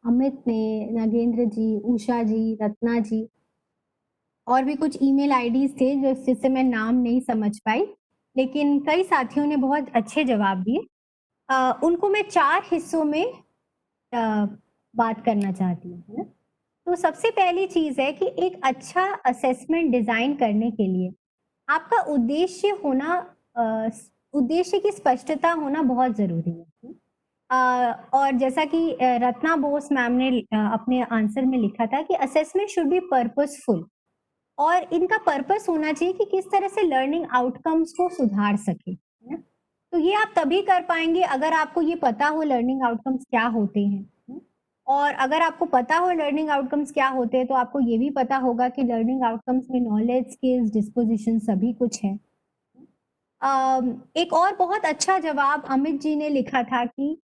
अमित ने, नागेंद्र जी, उषा जी, रत्ना जी, और भी कुछ ईमेल आईडीज थे जिससे मैं नाम नहीं समझ पाई, लेकिन कई साथियों ने बहुत अच्छे जवाब दिए. उनको मैं 4 हिस्सों में बात करना चाहती हूँ, है ना. तो सबसे पहली चीज है कि एक अच्छा असेसमेंट डिजाइन करने के लिए आपका उद्देश्य की स्पष्टता होना बहुत जरूरी है. और जैसा कि रत्ना बोस मैम ने अपने आंसर में लिखा था कि असेसमेंट शुड बी पर्पसफुल, और इनका पर्पस होना चाहिए कि किस तरह से लर्निंग आउटकम्स को सुधार सके, है ना. तो ये आप तभी कर पाएंगे अगर आपको ये पता हो लर्निंग आउटकम्स क्या होते हैं. और अगर आपको पता हो लर्निंग आउटकम्स क्या होते हैं, तो आपको ये भी पता होगा कि लर्निंग आउटकम्स में नॉलेज, स्किल्स, डिस्पोजिशन सभी कुछ है. एक और बहुत अच्छा जवाब अमित जी ने लिखा था कि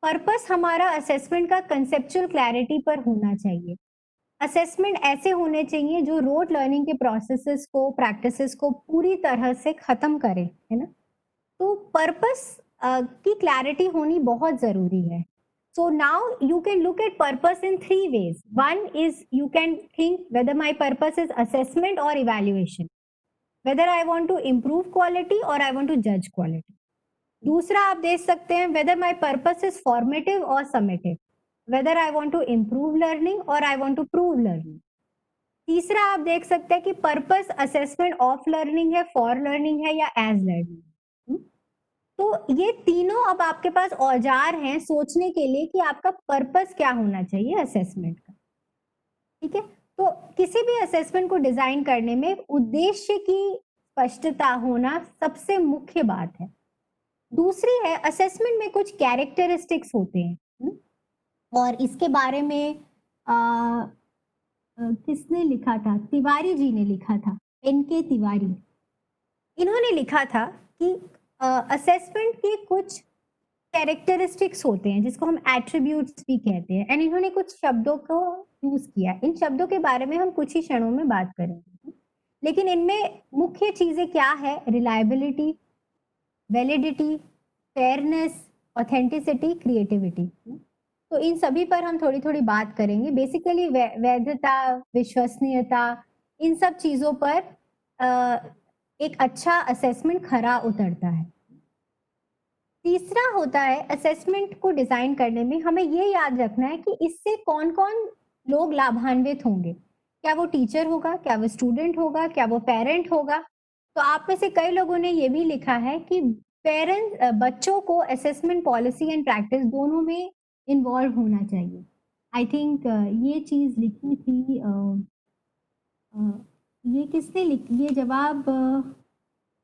पर्पस हमारा असेसमेंट का कंसेप्चुअल क्लैरिटी पर होना चाहिए. असेसमेंट ऐसे होने चाहिए जो रोड लर्निंग के प्रोसेसेस को, प्रैक्टिसेस को पूरी तरह से खत्म करे, है ना. तो पर्पस की क्लैरिटी होनी बहुत जरूरी है. So now you can look at purpose in three ways. One is you can think whether my purpose is assessment or evaluation, whether I want to improve quality or I want to judge quality. दूसरा आप देख सकते हैं whether my purpose is formative or summative, whether I want to improve learning or I want to prove learning. तीसरा आप देख सकते हैं कि पर्पस असेसमेंट ऑफ लर्निंग है, फॉर लर्निंग है या एज लर्निंग. तो ये तीनों अब आपके पास औजार हैं सोचने के लिए कि आपका पर्पस क्या होना चाहिए असेसमेंट का. ठीक है, तो किसी भी असेसमेंट को डिजाइन करने में उद्देश्य की स्पष्टता होना सबसे मुख्य बात है. दूसरी है असेसमेंट में कुछ कैरेक्टरिस्टिक्स होते हैं. और इसके बारे में किसने लिखा था? तिवारी जी ने लिखा था, एनके तिवारी. इन्होंने लिखा था कि असेसमेंट के कुछ कैरेक्टरिस्टिक्स होते हैं जिसको हम एट्रीब्यूट्स भी कहते हैं. एंड इन्होंने कुछ शब्दों को यूज किया. इन शब्दों के बारे में हम कुछ ही क्षणों में बात करेंगे, लेकिन इनमें मुख्य चीजें क्या है? Reliability, validity, fairness, authenticity, creativity. तो इन सभी पर हम थोड़ी थोड़ी बात करेंगे. बेसिकली वैधता, विश्वसनीयता, इन सब चीजों पर एक अच्छा असेसमेंट खरा उतरता है. तीसरा होता है असेसमेंट को डिजाइन करने में हमें ये याद रखना है कि इससे कौन कौन लोग लाभान्वित होंगे. क्या वो टीचर होगा, क्या वो स्टूडेंट होगा, क्या वो पेरेंट होगा. तो आप में से कई लोगों ने ये भी लिखा है कि पेरेंट्स, बच्चों को असेसमेंट पॉलिसी एंड प्रैक्टिस दोनों में इन्वॉल्व होना चाहिए. आई थिंक ये चीज लिखी थी, ये किसने लिखी? ये जवाब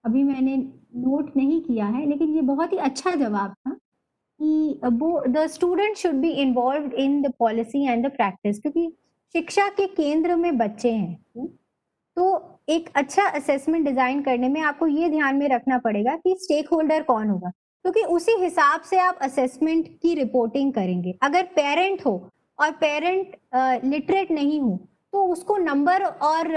अभी मैंने नोट नहीं किया है, लेकिन ये बहुत ही अच्छा जवाब था कि वो the student should be involve in the policy and the practice, क्योंकि शिक्षा के केंद्र में बच्चे हैं. तो एक अच्छा असेसमेंट डिजाइन करने में आपको ये ध्यान में रखना पड़ेगा कि स्टेक होल्डर कौन होगा, क्योंकि उसी हिसाब से आप असेसमेंट की रिपोर्टिंग करेंगे. अगर पेरेंट हो और पेरेंट लिटरेट नहीं हो तो उसको नंबर और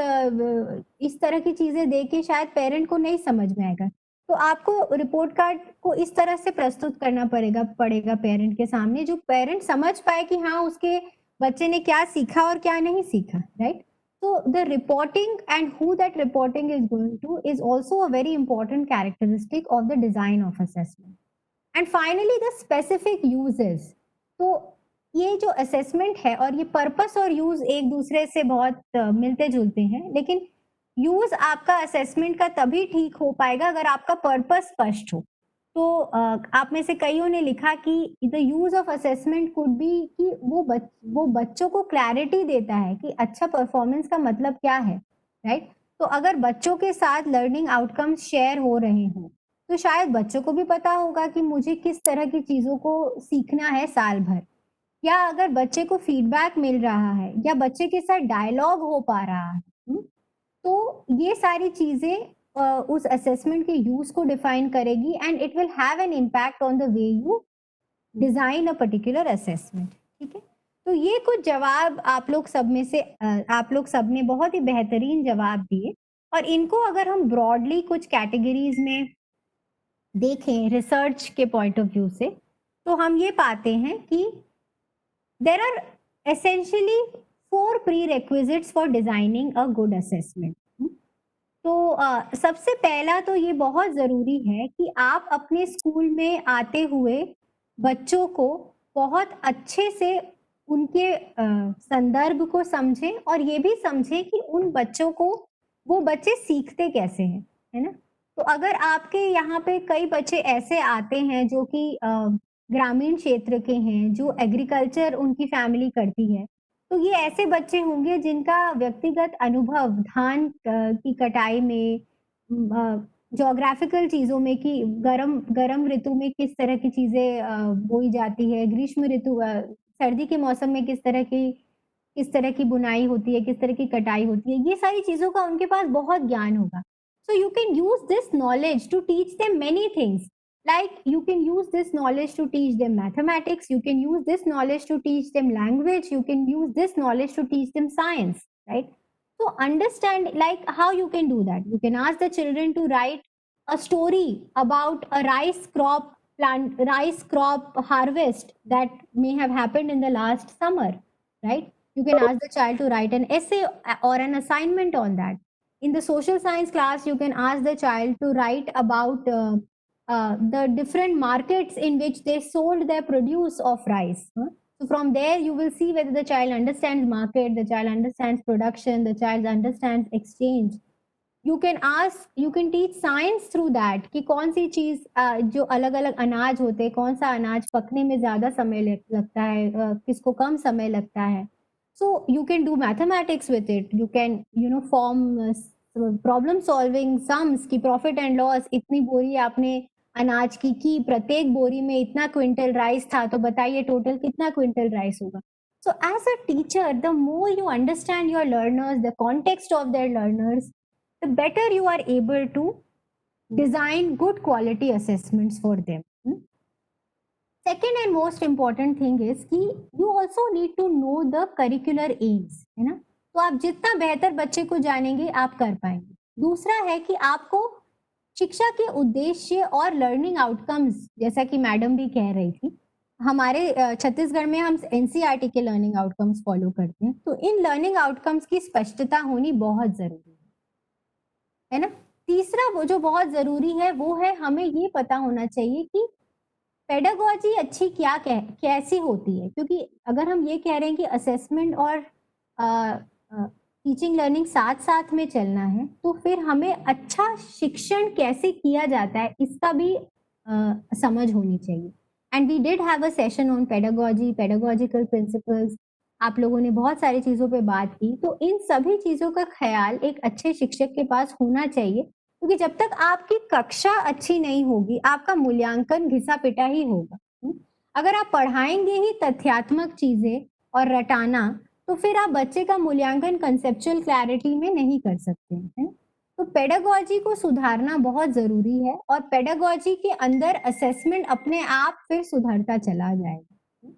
इस तरह की चीजें दे के शायद पेरेंट को नहीं समझ में आएगा. तो आपको रिपोर्ट कार्ड को इस तरह से प्रस्तुत करना पड़ेगा पेरेंट के सामने, जो पेरेंट समझ पाए कि हाँ उसके बच्चे ने क्या सीखा और क्या नहीं सीखा. Right. So the reporting and who that reporting is going to is also a very important characteristic of the design of assessment. And finally the specific uses. तो ये जो assessment है और ये purpose और use एक दूसरे से बहुत मिलते जुलते हैं, लेकिन use आपका assessment का तभी ठीक हो पाएगा अगर आपका purpose स्पष्ट हो. तो आप में से कईयों ने लिखा कि the use of assessment could be कि वो बच्चों को क्लैरिटी देता है कि अच्छा परफॉर्मेंस का मतलब क्या है. राइट. तो अगर बच्चों के साथ लर्निंग आउटकम्स शेयर हो रहे हों तो शायद बच्चों को भी पता होगा कि मुझे किस तरह की चीजों को सीखना है साल भर, या अगर बच्चे को फीडबैक मिल रहा है या बच्चे के साथ डायलॉग हो पा रहा है. तो ये सारी चीजें उस असेसमेंट के यूज को डिफाइन करेगी and it will have an impact on the way you design a particular assessment. ठीक है. तो ये कुछ जवाब आप लोग सब ने बहुत ही बेहतरीन जवाब दिए, और इनको अगर हम ब्रॉडली कुछ कैटेगरीज में देखें रिसर्च के पॉइंट ऑफ व्यू से, तो हम ये पाते हैं कि there are essentially 4 prerequisites for designing a good assessment. तो सबसे पहला तो ये बहुत जरूरी है कि आप अपने स्कूल में आते हुए बच्चों को बहुत अच्छे से उनके संदर्भ को समझें और ये भी समझें कि उन बच्चों को वो बच्चे सीखते कैसे हैं. है ना. तो अगर आपके यहाँ पे कई बच्चे ऐसे आते हैं जो कि ग्रामीण क्षेत्र के हैं, जो एग्रीकल्चर उनकी फैमिली करती है, तो ये ऐसे बच्चे होंगे जिनका व्यक्तिगत अनुभव धान की कटाई में, ज्योग्राफिकल चीजों में कि गर्म ऋतु में किस तरह की चीजें बोई जाती है, ग्रीष्म ऋतु सर्दी के मौसम में किस तरह की बुनाई होती है, किस तरह की कटाई होती है, ये सारी चीजों का उनके पास बहुत ज्ञान होगा. So you can use this knowledge to teach them many things. Like you can use this knowledge to teach them mathematics, you can use this knowledge to teach them language, you can use this knowledge to teach them science, right? So understand like how you can do that. You can ask the children to write a story about a rice crop plant rice crop harvest that may have happened in the last summer, right? You can ask the child to write an essay or an assignment on that. In the social science class, you can ask the child to write about the different markets in which they sold their produce of rice. So from there, you will see whether the child understands market, the child understands production, the child understands exchange. You can ask, you can teach science through that कि कौन सी चीज जो अलग अलग अनाज होते हैं, कौन सा अनाज पकने में ज्यादा समय लगता है, किसको कम समय लगता है. So you can do mathematics with it. You can, form problem solving sums की profit and loss. इतनी बोरी आपने अनाज की प्रत्येक बोरी में इतना क्विंटल राइस था, तो बताइए टोटल कितना क्विंटल राइस होगा. So as a teacher, the more you understand your learners, the context of their learners, the better you are able to design good quality assessments for them. Second and most important thing is कि you also need to know the curricular aims, है ना. तो आप जितना बेहतर बच्चे को जानेंगे आप कर पाएंगे. दूसरा है कि आपको शिक्षा के उद्देश्य और लर्निंग आउटकम्स, जैसा कि मैडम भी कह रही थी, हमारे छत्तीसगढ़ में हम एनसीईआरटी के लर्निंग आउटकम्स फॉलो करते हैं. तो इन लर्निंग आउटकम्स की स्पष्टता होनी बहुत जरूरी है ना. तीसरा वो जो बहुत जरूरी है वो है हमें ये पता होना चाहिए कि पेडागोजी अच्छी कैसी होती है. क्योंकि अगर हम ये कह रहे हैं कि असेसमेंट और टीचिंग लर्निंग साथ साथ में चलना है, तो फिर हमें अच्छा शिक्षण कैसे किया जाता है इसका भी समझ होनी चाहिए. And we did have a session on pedagogy, pedagogical principles. आप लोगों ने बहुत सारी चीजों पे बात की. तो इन सभी चीजों का ख्याल एक अच्छे शिक्षक के पास होना चाहिए, क्योंकि जब तक आपकी कक्षा अच्छी नहीं होगी आपका मूल्यांकन घिसा पिटा ही होगा. अगर आप पढ़ाएंगे ही तथ्यात्मक चीजें और रटाना, तो फिर आप बच्चे का मूल्यांकन कंसेप्चुअल क्लैरिटी में नहीं कर सकते हैं. तो पेडागोजी को सुधारना बहुत जरूरी है, और पेडागोजी के अंदर असेसमेंट अपने आप फिर सुधरता चला जाएगा.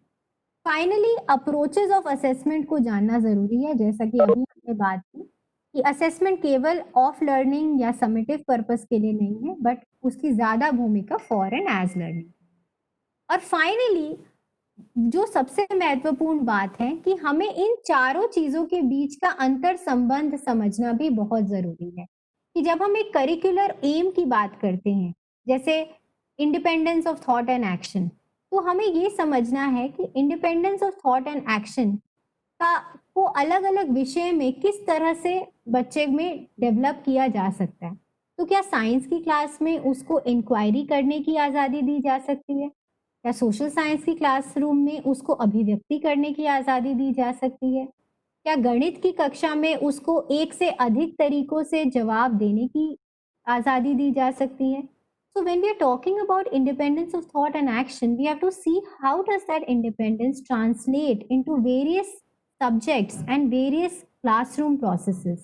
फाइनली अप्रोचेस ऑफ असेसमेंट को जानना जरूरी है. जैसा कि अभी हमने बात की कि असेसमेंट केवल ऑफ लर्निंग या समेटिव पर्पस के लिए नहीं है, बट उसकी ज्यादा भूमिका फॉर एंड एज लर्निंग. और फाइनली जो सबसे महत्वपूर्ण बात है कि हमें इन चारों चीजों के बीच का अंतर संबंध समझना भी बहुत जरूरी है. कि जब हम एक करिकुलर एम की बात करते हैं, जैसे independence of thought and action, तो हमें ये समझना है कि independence of thought and action को अलग अलग विषय में किस तरह से बच्चे में डेवलप किया जा सकता है. तो क्या साइंस की क्लास में उसको इंक्वायरी करने की आज़ादी दी जा सकती है? क्या सोशल साइंस की क्लासरूम में उसको अभिव्यक्ति करने की आज़ादी दी जा सकती है? क्या गणित की कक्षा में उसको एक से अधिक तरीकों से जवाब देने की आज़ादी दी जा सकती है? So when we are talking about independence of thought and action, we have to see how does that independence translate into various subjects and various classroom processes.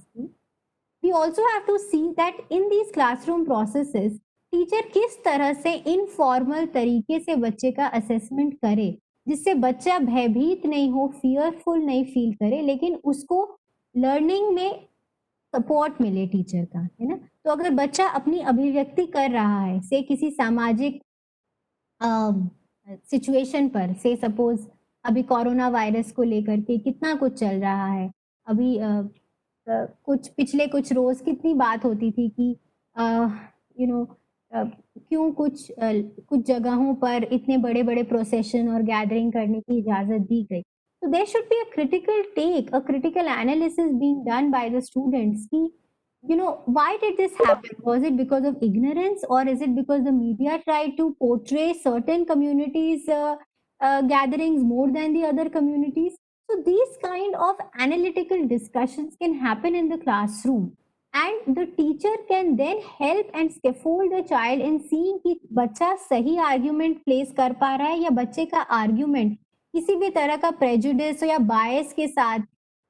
We also have to see that in these classroom processes, teacher किस तरह से informal तरीके से बच्चे का assessment करे, जिससे बच्चा भयभीत नहीं हो, फियरफुल नहीं फील करे, लेकिन उसको लर्निंग में सपोर्ट मिले टीचर का, है ना. तो अगर बच्चा अपनी अभिव्यक्ति कर रहा है से किसी सामाजिक सिचुएशन पर, से सपोज अभी कोरोना वायरस को लेकर के कितना कुछ चल रहा है, अभी पिछले कुछ रोज कितनी बात होती थी कि क्यों कुछ जगहों पर इतने बड़े बड़े प्रोसेशन और गैदरिंग करने की इजाजत दी गई. So there should be a critical analysis being done by the students. Why did this happen? Was it because of ignorance, or is it because the media tried to portray certain communities' gatherings more than the other communities? So these kind of analytical discussions can happen in the classroom, and the teacher can then help and scaffold the child in seeing कि बच्चा सही argument place कर पा रहा है या बच्चे का argument किसी भी तरह का प्रेजुडिस या बायस के साथ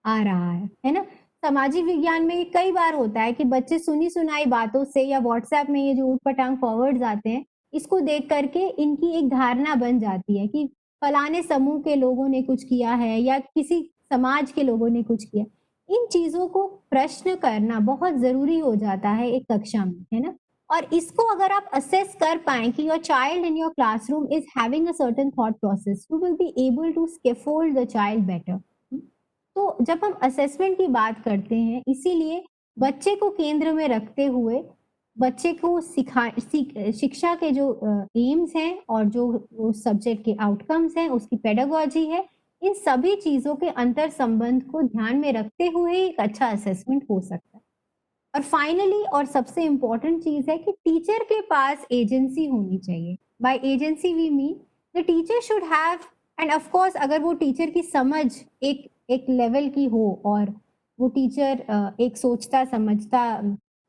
आ रहा है ना. सामाजिक विज्ञान में ये कई बार होता है कि बच्चे सुनी सुनाई बातों से या व्हाट्सएप में ये जो ऊटपटांग फॉरवर्ड्स आते हैं, इसको देख करके इनकी एक धारणा बन जाती है कि फलाने समूह के लोगों ने कुछ किया है या किसी समाज के लोगों ने कुछ किया. इन चीजों को प्रश्न करना बहुत जरूरी हो जाता है एक कक्षा में, है ना. और इसको अगर आप असेस कर पाए कि your child in your classroom is having a certain thought process, you will be able to scaffold the child better. तो जब हम असेसमेंट की बात करते हैं, इसीलिए बच्चे को केंद्र में रखते हुए बच्चे को शिक्षा के जो एम्स हैं और जो सब्जेक्ट के आउटकम्स हैं, उसकी पेडागोजी है, इन सभी चीजों के अंतर संबंध को ध्यान में रखते हुए एक अच्छा असेसमेंट हो सकता है। और फाइनली और सबसे इम्पोर्टेंट चीज है कि टीचर के पास एजेंसी होनी चाहिए। By agency we mean the teacher should have, and of course अगर वो टीचर की समझ एक लेवल की हो और वो टीचर एक सोचता समझता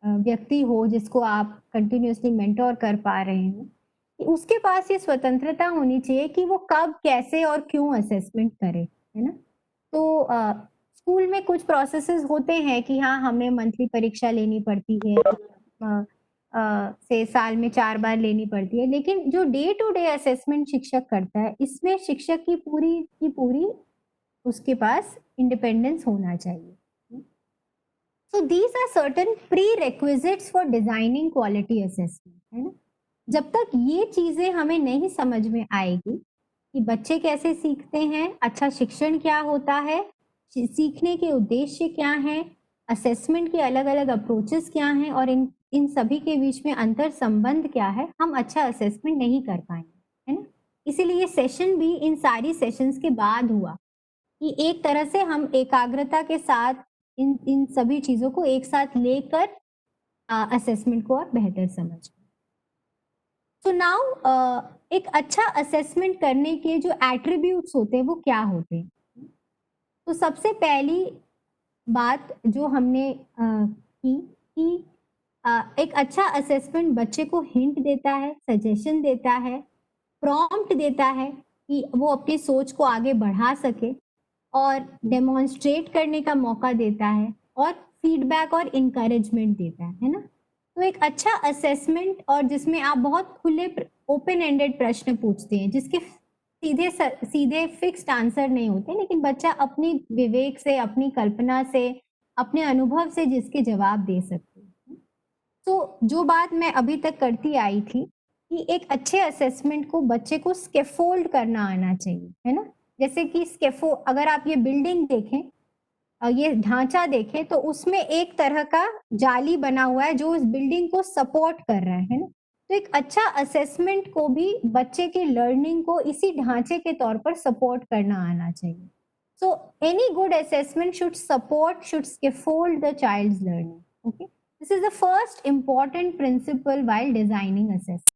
व्यक्ति हो जिसको आप कंटिन्यूसली मेंटोर कर पा रहे हैं, उसके पास ये स्वतंत्रता होनी चाहिए कि वो कब कैसे और क्यों असेसमेंट करे, है ना। तो स्कूल में कुछ प्रोसेसेस होते हैं कि हाँ हमें मंथली परीक्षा लेनी पड़ती है, से साल में 4 बार लेनी पड़ती है, लेकिन जो डे टू डे असेसमेंट शिक्षक करता है, इसमें शिक्षक की पूरी उसके पास इंडिपेंडेंस होना चाहिए। So these are certain prerequisites for designing quality assessment, है ना। जब तक ये चीजें हमें नहीं समझ में आएगी कि बच्चे कैसे सीखते हैं, अच्छा शिक्षण क्या होता है, सीखने के उद्देश्य क्या हैं, असेसमेंट के अलग अलग अप्रोचेस क्या हैं और इन सभी के बीच में अंतर संबंध क्या है, हम अच्छा असेसमेंट नहीं कर पाएंगे, है ना। इसीलिए ये सेशन भी इन सारी सेशंस के बाद हुआ कि एक तरह से हम एकाग्रता के साथ इन सभी चीजों को एक साथ लेकर असेसमेंट को और बेहतर समझ। तो नाउ एक अच्छा असेसमेंट करने के जो एट्रीब्यूट्स होते हैं वो क्या होते हैं। तो सबसे पहली बात जो हमने की कि एक अच्छा असेसमेंट बच्चे को हिंट देता है, सजेशन देता है, प्रॉम्प्ट देता है कि वो अपनी सोच को आगे बढ़ा सके और डेमोन्स्ट्रेट करने का मौका देता है और फीडबैक और इनकरेजमेंट देता है ना। तो एक अच्छा असेसमेंट और जिसमें आप बहुत खुले ओपन एंडेड प्रश्न पूछते हैं जिसके सीधे फिक्स्ड आंसर नहीं होते, लेकिन बच्चा अपनी विवेक से, अपनी कल्पना से, अपने अनुभव से जिसके जवाब दे सकते हैं। तो जो बात मैं अभी तक करती आई थी कि एक अच्छे असेसमेंट को बच्चे को स्कैफोल्ड करना आना चाहिए, है ना। जैसे कि अगर आप ये बिल्डिंग देखें, ये ढांचा देखें, तो उसमें एक तरह का जाली बना हुआ है जो उस बिल्डिंग को सपोर्ट कर रहा है ना। तो एक अच्छा असेसमेंट को भी बच्चे के लर्निंग को इसी ढांचे के तौर पर सपोर्ट करना आना चाहिए। So any good assessment should scaffold the child's learning. Okay, this is the first important principle while designing assessment.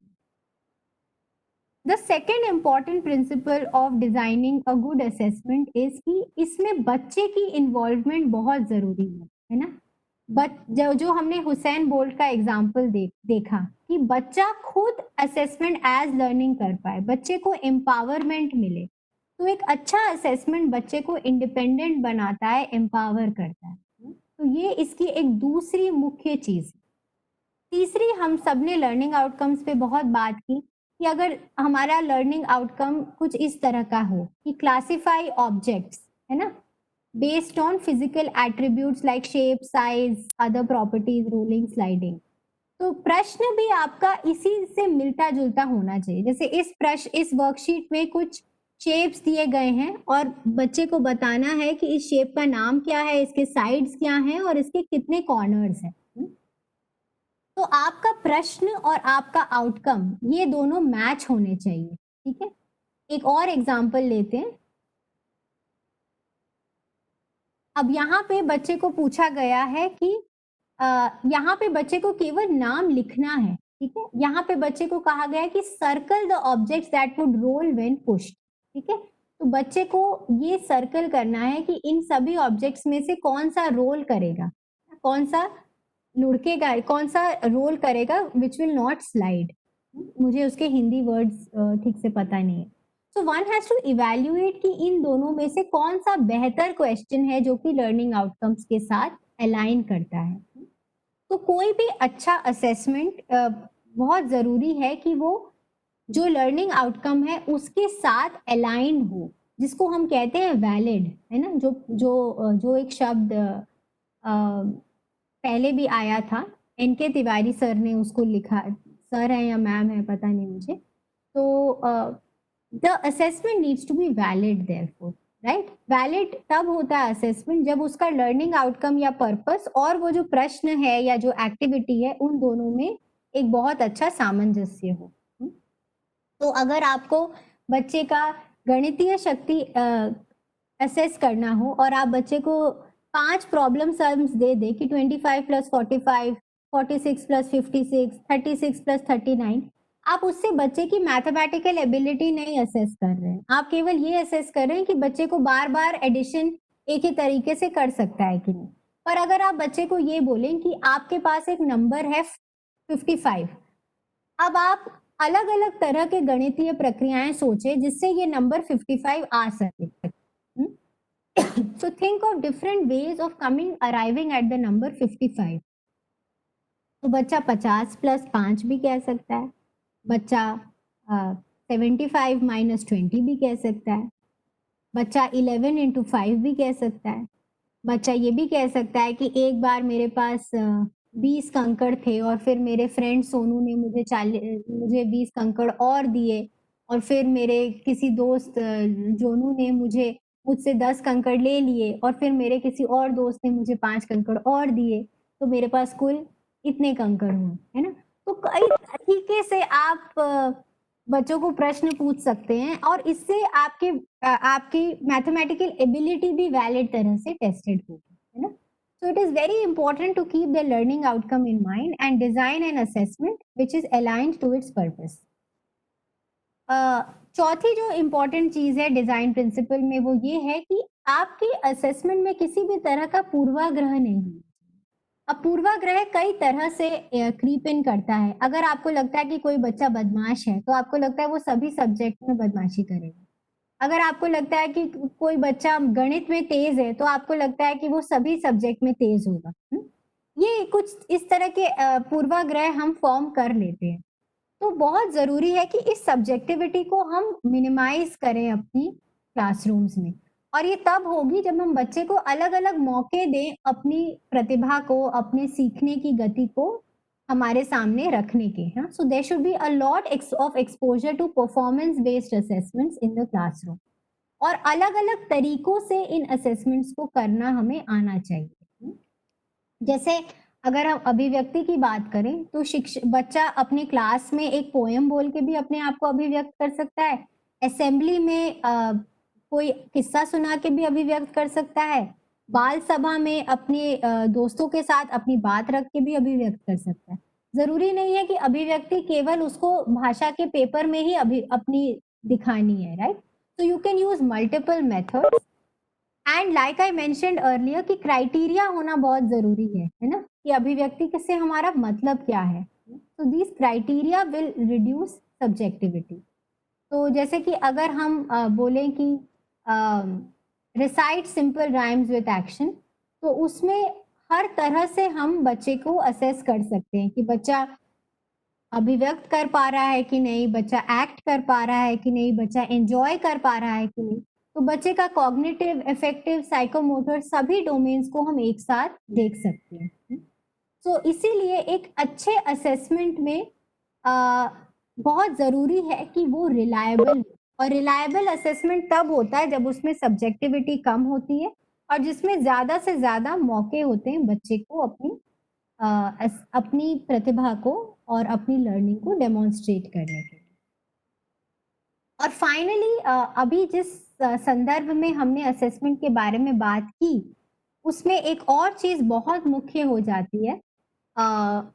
The second important principle of designing a good assessment is कि इसमें बच्चे की इन्वॉल्वमेंट बहुत जरूरी है ना। जो हमने हुसैन बोल्ट का एग्जाम्पल देखा कि बच्चा खुद असेसमेंट एज लर्निंग कर पाए, बच्चे को एम्पावरमेंट मिले, तो एक अच्छा असेसमेंट बच्चे को इंडिपेंडेंट बनाता है, एम्पावर करता है। तो ये इसकी एक दूसरी मुख्य चीज। तीसरी, हम सबने लर्निंग आउटकम्स पे बहुत बात की कि अगर हमारा लर्निंग आउटकम कुछ इस तरह का हो कि क्लासिफाई ऑब्जेक्ट्स, है ना, based on physical attributes like shape, size, other properties, rolling, sliding. तो प्रश्न भी आपका इसी से मिलता जुलता होना चाहिए। जैसे इस वर्कशीट में कुछ शेप्स दिए गए हैं और बच्चे को बताना है कि इस शेप का नाम क्या है, इसके साइड्स क्या हैं और इसके कितने कॉर्नर्स हैं। तो आपका प्रश्न और आपका आउटकम ये दोनों मैच होने चाहिए, ठीक है। एक और एग्जांपल लेते हैं। अब यहाँ पे बच्चे को पूछा गया है कि यहाँ पे बच्चे को केवल नाम लिखना है, ठीक है। यहाँ पे बच्चे को कहा गया है कि circle the objects that would roll when pushed, ठीक है। तो बच्चे को ये सर्कल करना है कि इन सभी ऑब्जेक्ट्स में से कौन सा रोल करेगा, कौन सा लुढ़केगा, कौन सा रोल करेगा विच विल नॉट स्लाइड। मुझे उसके हिंदी वर्ड्स ठीक से पता नहीं है। So one has to evaluate कि इन दोनों में से कौन सा बेहतर क्वेश्चन है जो कि लर्निंग आउटकम्स के साथ अलाइन करता है। तो कोई भी अच्छा असेसमेंट बहुत जरूरी है कि वो जो लर्निंग आउटकम है उसके साथ अलाइन हो, जिसको हम कहते हैं वैलिड, है ना। जो एक शब्द पहले भी आया था NK तिवारी सर ने उसको लिखा, सर है या मैम है पता नहीं मुझे। तो the assessment needs to be valid therefore, right. Valid तब होता है असेसमेंट जब उसका लर्निंग आउटकम या पर्पस और वो जो प्रश्न है या जो एक्टिविटी है उन दोनों में एक बहुत अच्छा सामंजस्य हो। तो अगर आपको बच्चे का गणितीय शक्ति असेस करना हो और आप बच्चे को 5 प्रॉब्लम सम्स दे दे कि 25 + 45, 46 + 56, 36 + 39, आप उससे बच्चे की मैथमेटिकल एबिलिटी नहीं असेस कर रहे हैं, आप केवल ये असेस कर रहे हैं कि बच्चे को बार बार एडिशन एक ही तरीके से कर सकता है कि नहीं। पर अगर आप बच्चे को ये बोलें कि आपके पास एक नंबर है 55, अब आप अलग अलग तरह के गणितीय प्रक्रियाएं सोचे जिससे ये नंबर 55 आ सके। So think of different ways of arriving at the number 55. तो बच्चा 50 + 5 भी कह सकता है, बच्चा 75 - 20 भी कह सकता है, बच्चा 11 × 5 भी कह सकता है, बच्चा ये भी कह सकता है कि एक बार मेरे पास 20 कंकड़ थे और फिर मेरे फ्रेंड सोनू ने मुझे 20 कंकड़ और दिए, और फिर मेरे किसी दोस्त जोनू ने मुझसे 10 कंकड़ ले लिए, और फिर मेरे किसी और दोस्त ने मुझे 5 कंकड़ और दिए, तो मेरे पास कुल इतने कंकड़ हुए, है ना। तो कई तरीके से आप बच्चों को प्रश्न पूछ सकते हैं और इससे आपकी मैथमेटिकल एबिलिटी भी वैलिड तरह से टेस्टेड होगी, है ना। So it is very important to keep the learning outcome in mind and design an assessment which is aligned to its purpose. चौथी जो इम्पोर्टेंट चीज है डिजाइन प्रिंसिपल में वो ये है कि आपकी असेसमेंट में किसी भी तरह का पूर्वाग्रह नहीं है। अब पूर्वाग्रह कई तरह से क्रीप इन करता है। अगर आपको लगता है कि कोई बच्चा बदमाश है तो आपको लगता है वो सभी सब्जेक्ट में बदमाशी करेगा। अगर आपको लगता है कि कोई बच्चा गणित में तेज है तो आपको लगता है कि वो सभी सब्जेक्ट में तेज होगा। ये कुछ इस तरह के पूर्वाग्रह हम फॉर्म कर लेते हैं। तो बहुत जरूरी है कि इस सब्जेक्टिविटी को हम मिनिमाइज करें अपनी क्लासरूम्स में, और ये तब होगी जब हम बच्चे को अलग अलग मौके दें अपनी प्रतिभा को, अपने सीखने की गति को हमारे सामने रखने के। हाँ, so there should be a lot of exposure to performance based assessments in the classroom, और अलग अलग तरीकों से इन असेसमेंट्स को करना हमें आना चाहिए। जैसे अगर हम अभिव्यक्ति की बात करें तो बच्चा अपनी क्लास में एक पोएम बोल के भी अपने आप को अभिव्यक्त कर सकता है, असेंबली में कोई किस्सा सुना के भी अभिव्यक्त कर सकता है, बाल सभा में अपने दोस्तों के साथ अपनी बात रख के भी अभिव्यक्त कर सकता है। जरूरी नहीं है कि अभिव्यक्ति केवल उसको भाषा के पेपर में ही अपनी दिखानी है, right. So you can use multiple methods and like I mentioned earlier कि क्राइटेरिया होना बहुत जरूरी है ना, कि अभिव्यक्ति से हमारा मतलब क्या है। So these criteria will reduce subjectivity. तो जैसे कि अगर हम बोलें कि recite simple rhymes with action, तो उसमें हर तरह से हम बच्चे को असेस कर सकते हैं कि बच्चा अभिव्यक्त कर पा रहा है कि नहीं, बच्चा एक्ट कर पा रहा है कि नहीं, बच्चा एंजॉय कर पा रहा है कि नहीं। तो बच्चे का कॉग्निटिव, इफेक्टिव, साइकोमोटर सभी डोमेन्स को हम एक साथ देख सकते हैं। तो इसीलिए एक अच्छे असेसमेंट में बहुत जरूरी है कि वो रिलायबल, और रिलायबल असेसमेंट तब होता है जब उसमें सब्जेक्टिविटी कम होती है और जिसमें ज्यादा से ज्यादा मौके होते हैं बच्चे को अपनी प्रतिभा को और अपनी लर्निंग को डेमोन्स्ट्रेट करने के लिए। और फाइनली अभी जिस संदर्भ में हमने असेसमेंट के बारे में बात की उसमें एक और चीज बहुत मुख्य हो जाती है,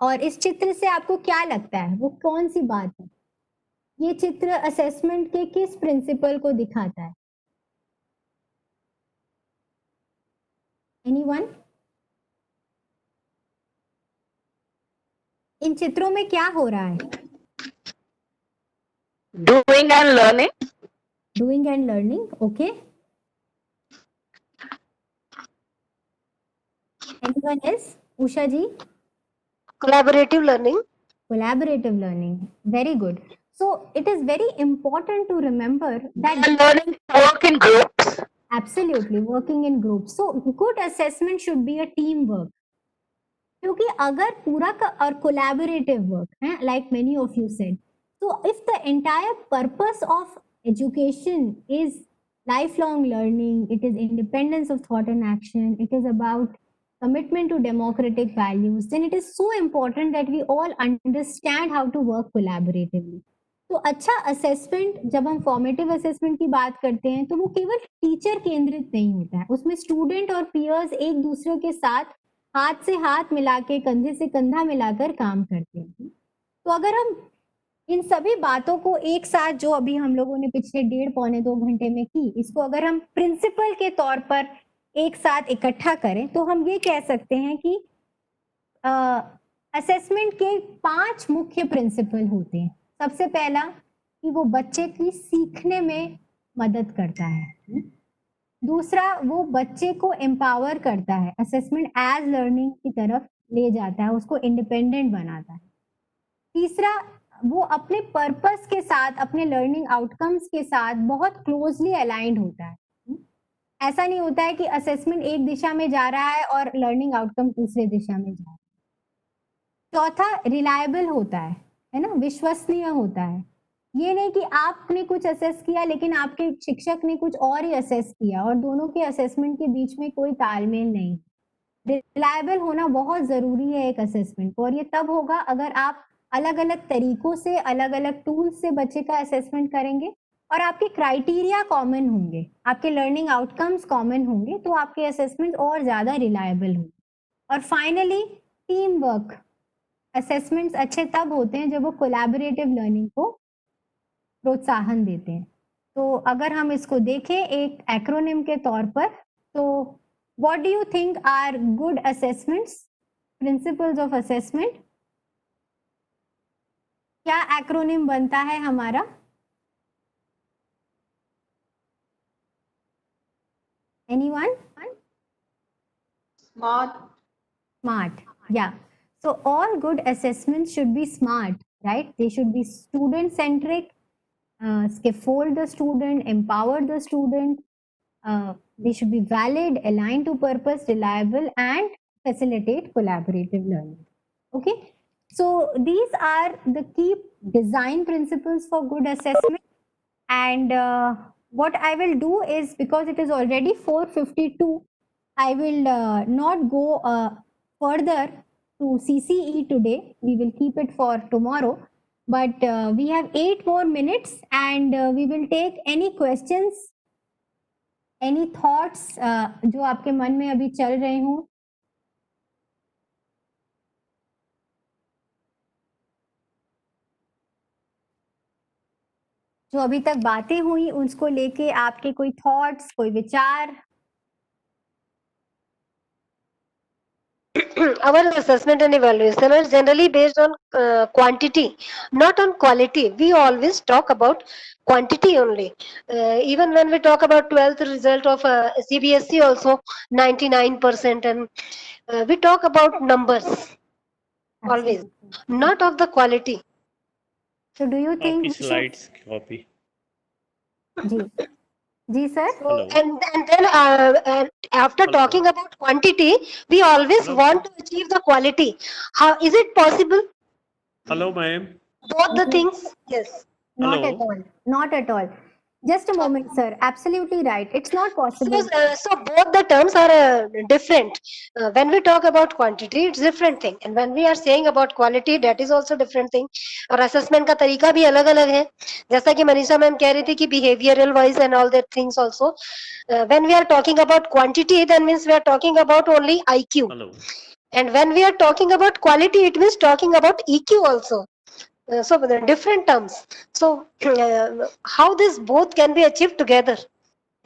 और इस चित्र से आपको क्या लगता है वो कौन सी बात है? ये चित्र असेसमेंट के किस प्रिंसिपल को दिखाता है? एनीवन? इन चित्रों में क्या हो रहा है? Doing and learning. Doing and learning, okay. Anyone else? Usha ji? Collaborative learning. Collaborative learning, very good. So it is very important to remember that And learning to work in groups. absolutely working in groups. So good assessment should be a teamwork. क्योंकि अगर पूरा का और collaborative work है, like many of you said, so if the entire purpose of education is lifelong learning, it is independence of thought and action, it is about commitment to democratic values, then it is so important that we all understand how to work collaboratively. तो अच्छा assessment, जब हम formative assessment की बात करते हैं तो वो केवल टीचर केंद्रित नहीं होता है, उसमें स्टूडेंट और पीयर्स एक दूसरे के साथ हाथ से हाथ मिला के, कंधे से कंधा मिलाकर काम करते हैं. तो अगर हम इन सभी बातों को एक साथ, जो अभी हम लोगों ने पिछले 1.5-2 घंटे में की, इसको अगर हम प्रिंसिपल के तौर पर एक साथ इकट्ठा करें तो हम ये कह सकते हैं कि असेसमेंट के 5 मुख्य प्रिंसिपल होते हैं. सबसे पहला कि वो बच्चे की सीखने में मदद करता है. दूसरा, वो बच्चे को एम्पावर करता है, असेसमेंट एज लर्निंग की तरफ ले जाता है, उसको इंडिपेंडेंट बनाता है. तीसरा, वो अपने पर्पस के साथ, अपने लर्निंग आउटकम्स के साथ बहुत क्लोजली अलाइंड होता है. ऐसा नहीं होता है कि असेसमेंट एक दिशा में जा रहा है और लर्निंग आउटकम दूसरे दिशा में जा रहा है. चौथा, रिलायबल होता है ना, विश्वसनीय होता है. ये नहीं कि आपने कुछ असेस किया लेकिन आपके शिक्षक ने कुछ और ही असेस किया और दोनों के असेसमेंट के बीच में कोई तालमेल नहीं. रिलायबल होना बहुत जरूरी है एक असेसमेंट को, और ये तब होगा अगर आप अलग अलग तरीकों से, अलग अलग टूल्स से बच्चे का असेसमेंट करेंगे और आपके क्राइटेरिया कॉमन होंगे, आपके लर्निंग आउटकम्स कॉमन होंगे, तो आपके असेसमेंट और ज्यादा रिलायबल होंगे. और फाइनली, टीम वर्क. असेसमेंट्स अच्छे तब होते हैं जब वो कोलैबोरेटिव लर्निंग को प्रोत्साहन देते हैं. तो अगर हम इसको देखें एक एक्रोनिम के तौर पर, तो what do you think are good assessments, principles of assessment? क्या एक्रोनिम बनता है हमारा? Anyone? Smart, yeah. So all good assessments should be smart, right? They should be student centric, scaffold the student, empower the student. They should be valid, aligned to purpose, reliable, and facilitate collaborative learning. Okay, so these are the key design principles for good assessment. And what I will do is, because it is already 4:52, I will not go further to CCE today. We will keep it for tomorrow. But we have 8 more minutes, and we will take any questions, any thoughts जो आपके मन में अभी चल रहे हों. जो अभी तक बातें हुई उसको लेके आपके कोई थॉट्स, कोई विचार? Our assessment and evaluation are generally based on quantity, not on quality. We always talk about quantity only. Even when we talk about 12th result of CBSE also 99%, and we talk about numbers always, not of the quality. So do you think आपकी we should- slides copy. जी sir. Hello. And then after Hello. talking about quantity, we always Hello. want to achieve the quality. How is it possible? Hello ma'am. Both the things? Yes. Not Hello. at all. Not at all. Just a moment, sir. Absolutely right. It's not possible. So both the terms are different. When we talk about quantity, it's different thing, and when we are saying about quality, that is also different thing. और assessment का तरीका भी अलग अलग है. जैसा कि Manisha ma'am कह रही थी कि behavioral wise and all that things also. When we are talking about quantity, then means we are talking about only IQ. Hello. And when we are talking about quality, it means talking about EQ also. So the different terms. So how this both can be achieved together?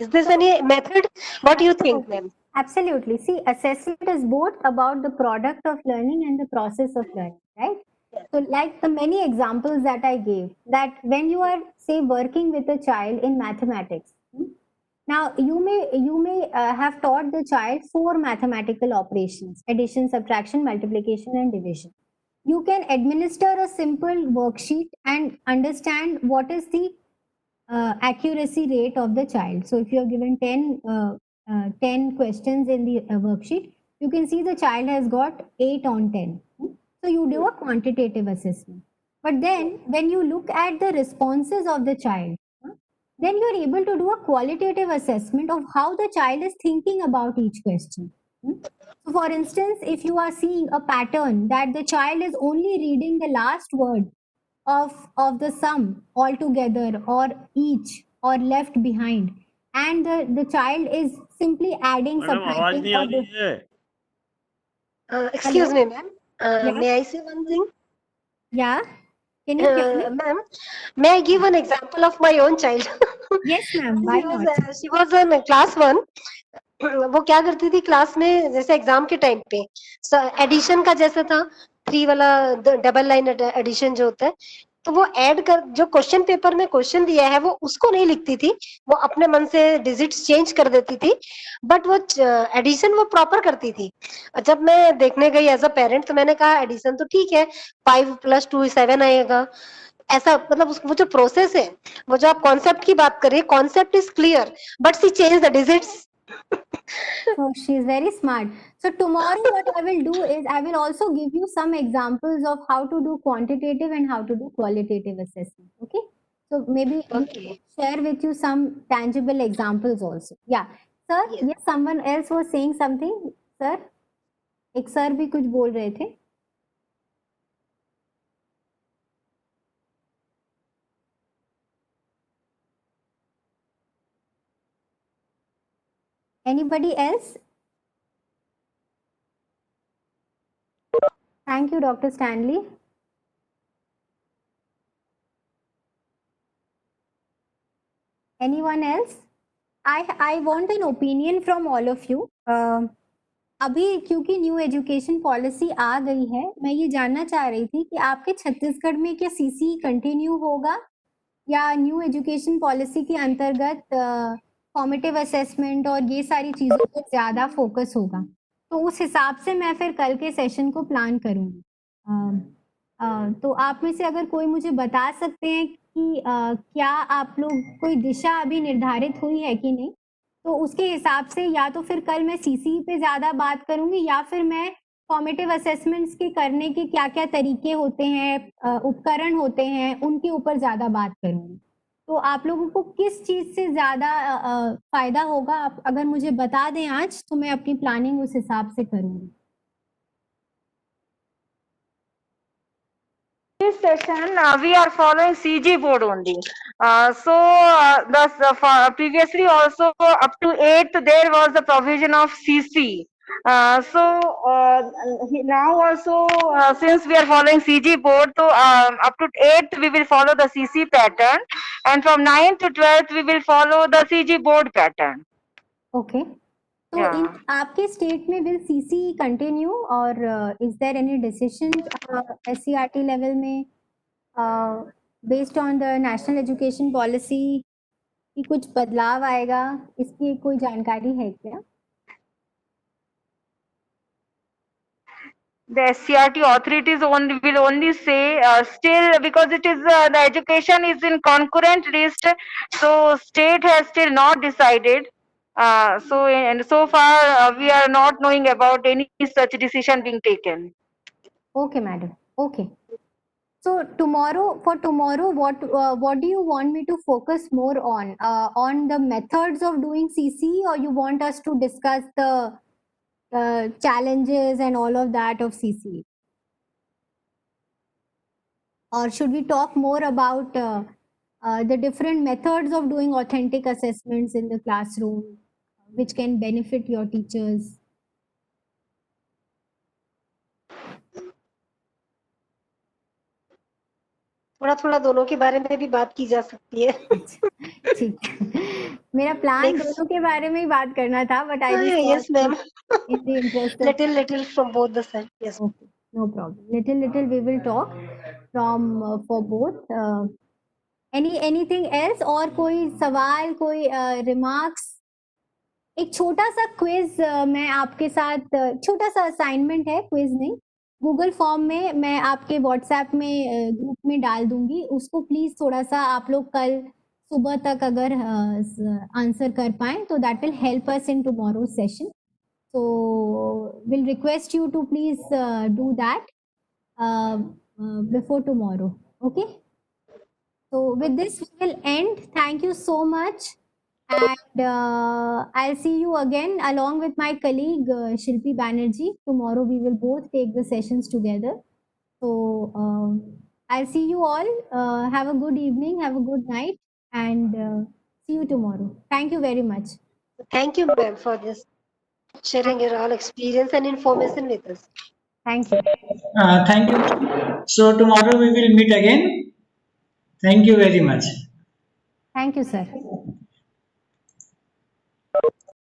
Is there any method? What do you think, ma'am? Absolutely. See, assessment is both about the product of learning and the process of learning, right? So like the many examples that I gave, that when you are, say, working with a child in mathematics, now you may have taught the child 4 mathematical operations: addition, subtraction, multiplication, and division. You can administer a simple worksheet and understand what is the accuracy rate of the child. So if you are given 10 questions in the worksheet, you can see the child has got 8 on 10. So you do a quantitative assessment. But then when you look at the responses of the child, then you're able to do a qualitative assessment of how the child is thinking about each question. So for instance, if you are seeing a pattern that the child is only reading the last word of the sum altogether or each or left behind, and the child is simply adding, madam आवाज subtracting नहीं आ or रही है. Excuse me, ma'am. Yeah. May I say one thing? yeah, can you hear me? Ma'am, may I give an example of my own child? Yes ma'am, why not? She was in class 1. वो क्या करती थी class में, जैसे exam के time पे addition का जैसे था 3 वाला डबल लाइन एडिशन जो होता है, तो वो ऐड कर, जो क्वेश्चन पेपर में क्वेश्चन दिया है वो उसको नहीं लिखती थी, वो अपने मन से डिजिट्स चेंज कर देती थी, बट वो एडिशन वो प्रॉपर करती थी. जब मैं देखने गई एज अ पेरेंट, तो मैंने कहा एडिशन तो ठीक है, 5 + 2 7 आएगा, ऐसा मतलब वो जो प्रोसेस है, वो जो आप कॉन्सेप्ट की बात करिए, concept is clear but she change the digits. So she's very smart. So tomorrow what I will do is I will also give you some examples of how to do quantitative and how to do qualitative assessment. Okay. So maybe Okay. share with you some tangible examples also. Yeah. Sir, yes, someone else was saying something. Sir, एक sir भी कुछ बोल रहे थे. Anybody else? Thank you, Dr. Stanley. Anyone else? I want an opinion from all of you. अभी क्योंकि new education policy आ गई है, मैं ये जानना चाह रही थी कि आपके छत्तीसगढ़ में क्या सीसी कंटिन्यू होगा या न्यू एजुकेशन पॉलिसी के अंतर्गत फॉर्मेटिव असेसमेंट और ये सारी चीज़ों पर ज़्यादा फोकस होगा. तो उस हिसाब से मैं फिर कल के सेशन को प्लान करूँगी. तो आप में से अगर कोई मुझे बता सकते हैं कि क्या आप लोग कोई दिशा अभी निर्धारित हुई है कि नहीं, तो उसके हिसाब से या तो फिर कल मैं सीसी पे ज़्यादा बात करूँगी या फिर मैं फॉर्मेटिव असेसमेंट्स के करने के क्या-क्या तरीके होते हैं, उपकरण होते हैं, उनके ऊपर ज़्यादा बात करूँगी. तो आप लोगों को किस चीज़ से ज़्यादा फ़ायदा होगा, आप अगर मुझे बता दें आज, तो मैं अपनी प्लानिंग उस हिसाब से करूँगी. This session we are following CG board only. Previously also up to 8th there was the provision of CC. Now also since we are following CG board, so up to 8th we will follow the CC pattern, and from 9th to 12th we will follow the CG board pattern. Okay. तो Yeah. इन आपके state में will CC continue और is there any decision SCERT level में based on the national education policy कि कुछ बदलाव आएगा, इसकी कोई जानकारी है क्या? The SCRT authorities will only say still, because it is the education is in concurrent list, so state has still not decided. So far we are not knowing about any such decision being taken. Okay, madam. Okay. So for tomorrow, what do you want me to focus more on the methods of doing CC, or you want us to discuss the challenges and all of that of CC? Or should we talk more about the different methods of doing authentic assessments in the classroom, which can benefit your teachers? थोड़ा थोड़ा दोनों के बारे में भी बात की जा सकती है. ठीक है. मेरा प्लान दोनों के बारे में ही बात करना था, but I just Yes, ma'am. in the interest of Little from both the sides. Yes. okay, no problem. Little we will talk from for both. Anything else? और कोई सवाल, कोई remarks? एक छोटा सा क्विज मैं आपके साथ, छोटा सा असाइनमेंट है, क्विज नहीं, गूगल फॉर्म में मैं आपके व्हाट्सएप में ग्रुप में डाल दूंगी, उसको प्लीज थोड़ा सा आप लोग कल सुबह तक अगर आंसर कर पाएं तो that will help us in tomorrow session. So we'll request you to please do that before tomorrow. Okay. So with this, we will end. Thank you so much. And I'll see you again along with my colleague Shilpi Banerjee. Tomorrow we will both take the sessions together. So I'll see you all. Have a good evening, have a good night, and see you tomorrow. Thank you very much. Thank you, ma'am, for this sharing your all experience and information with us. Thank you. Thank you. So tomorrow we will meet again. Thank you very much. Thank you, sir.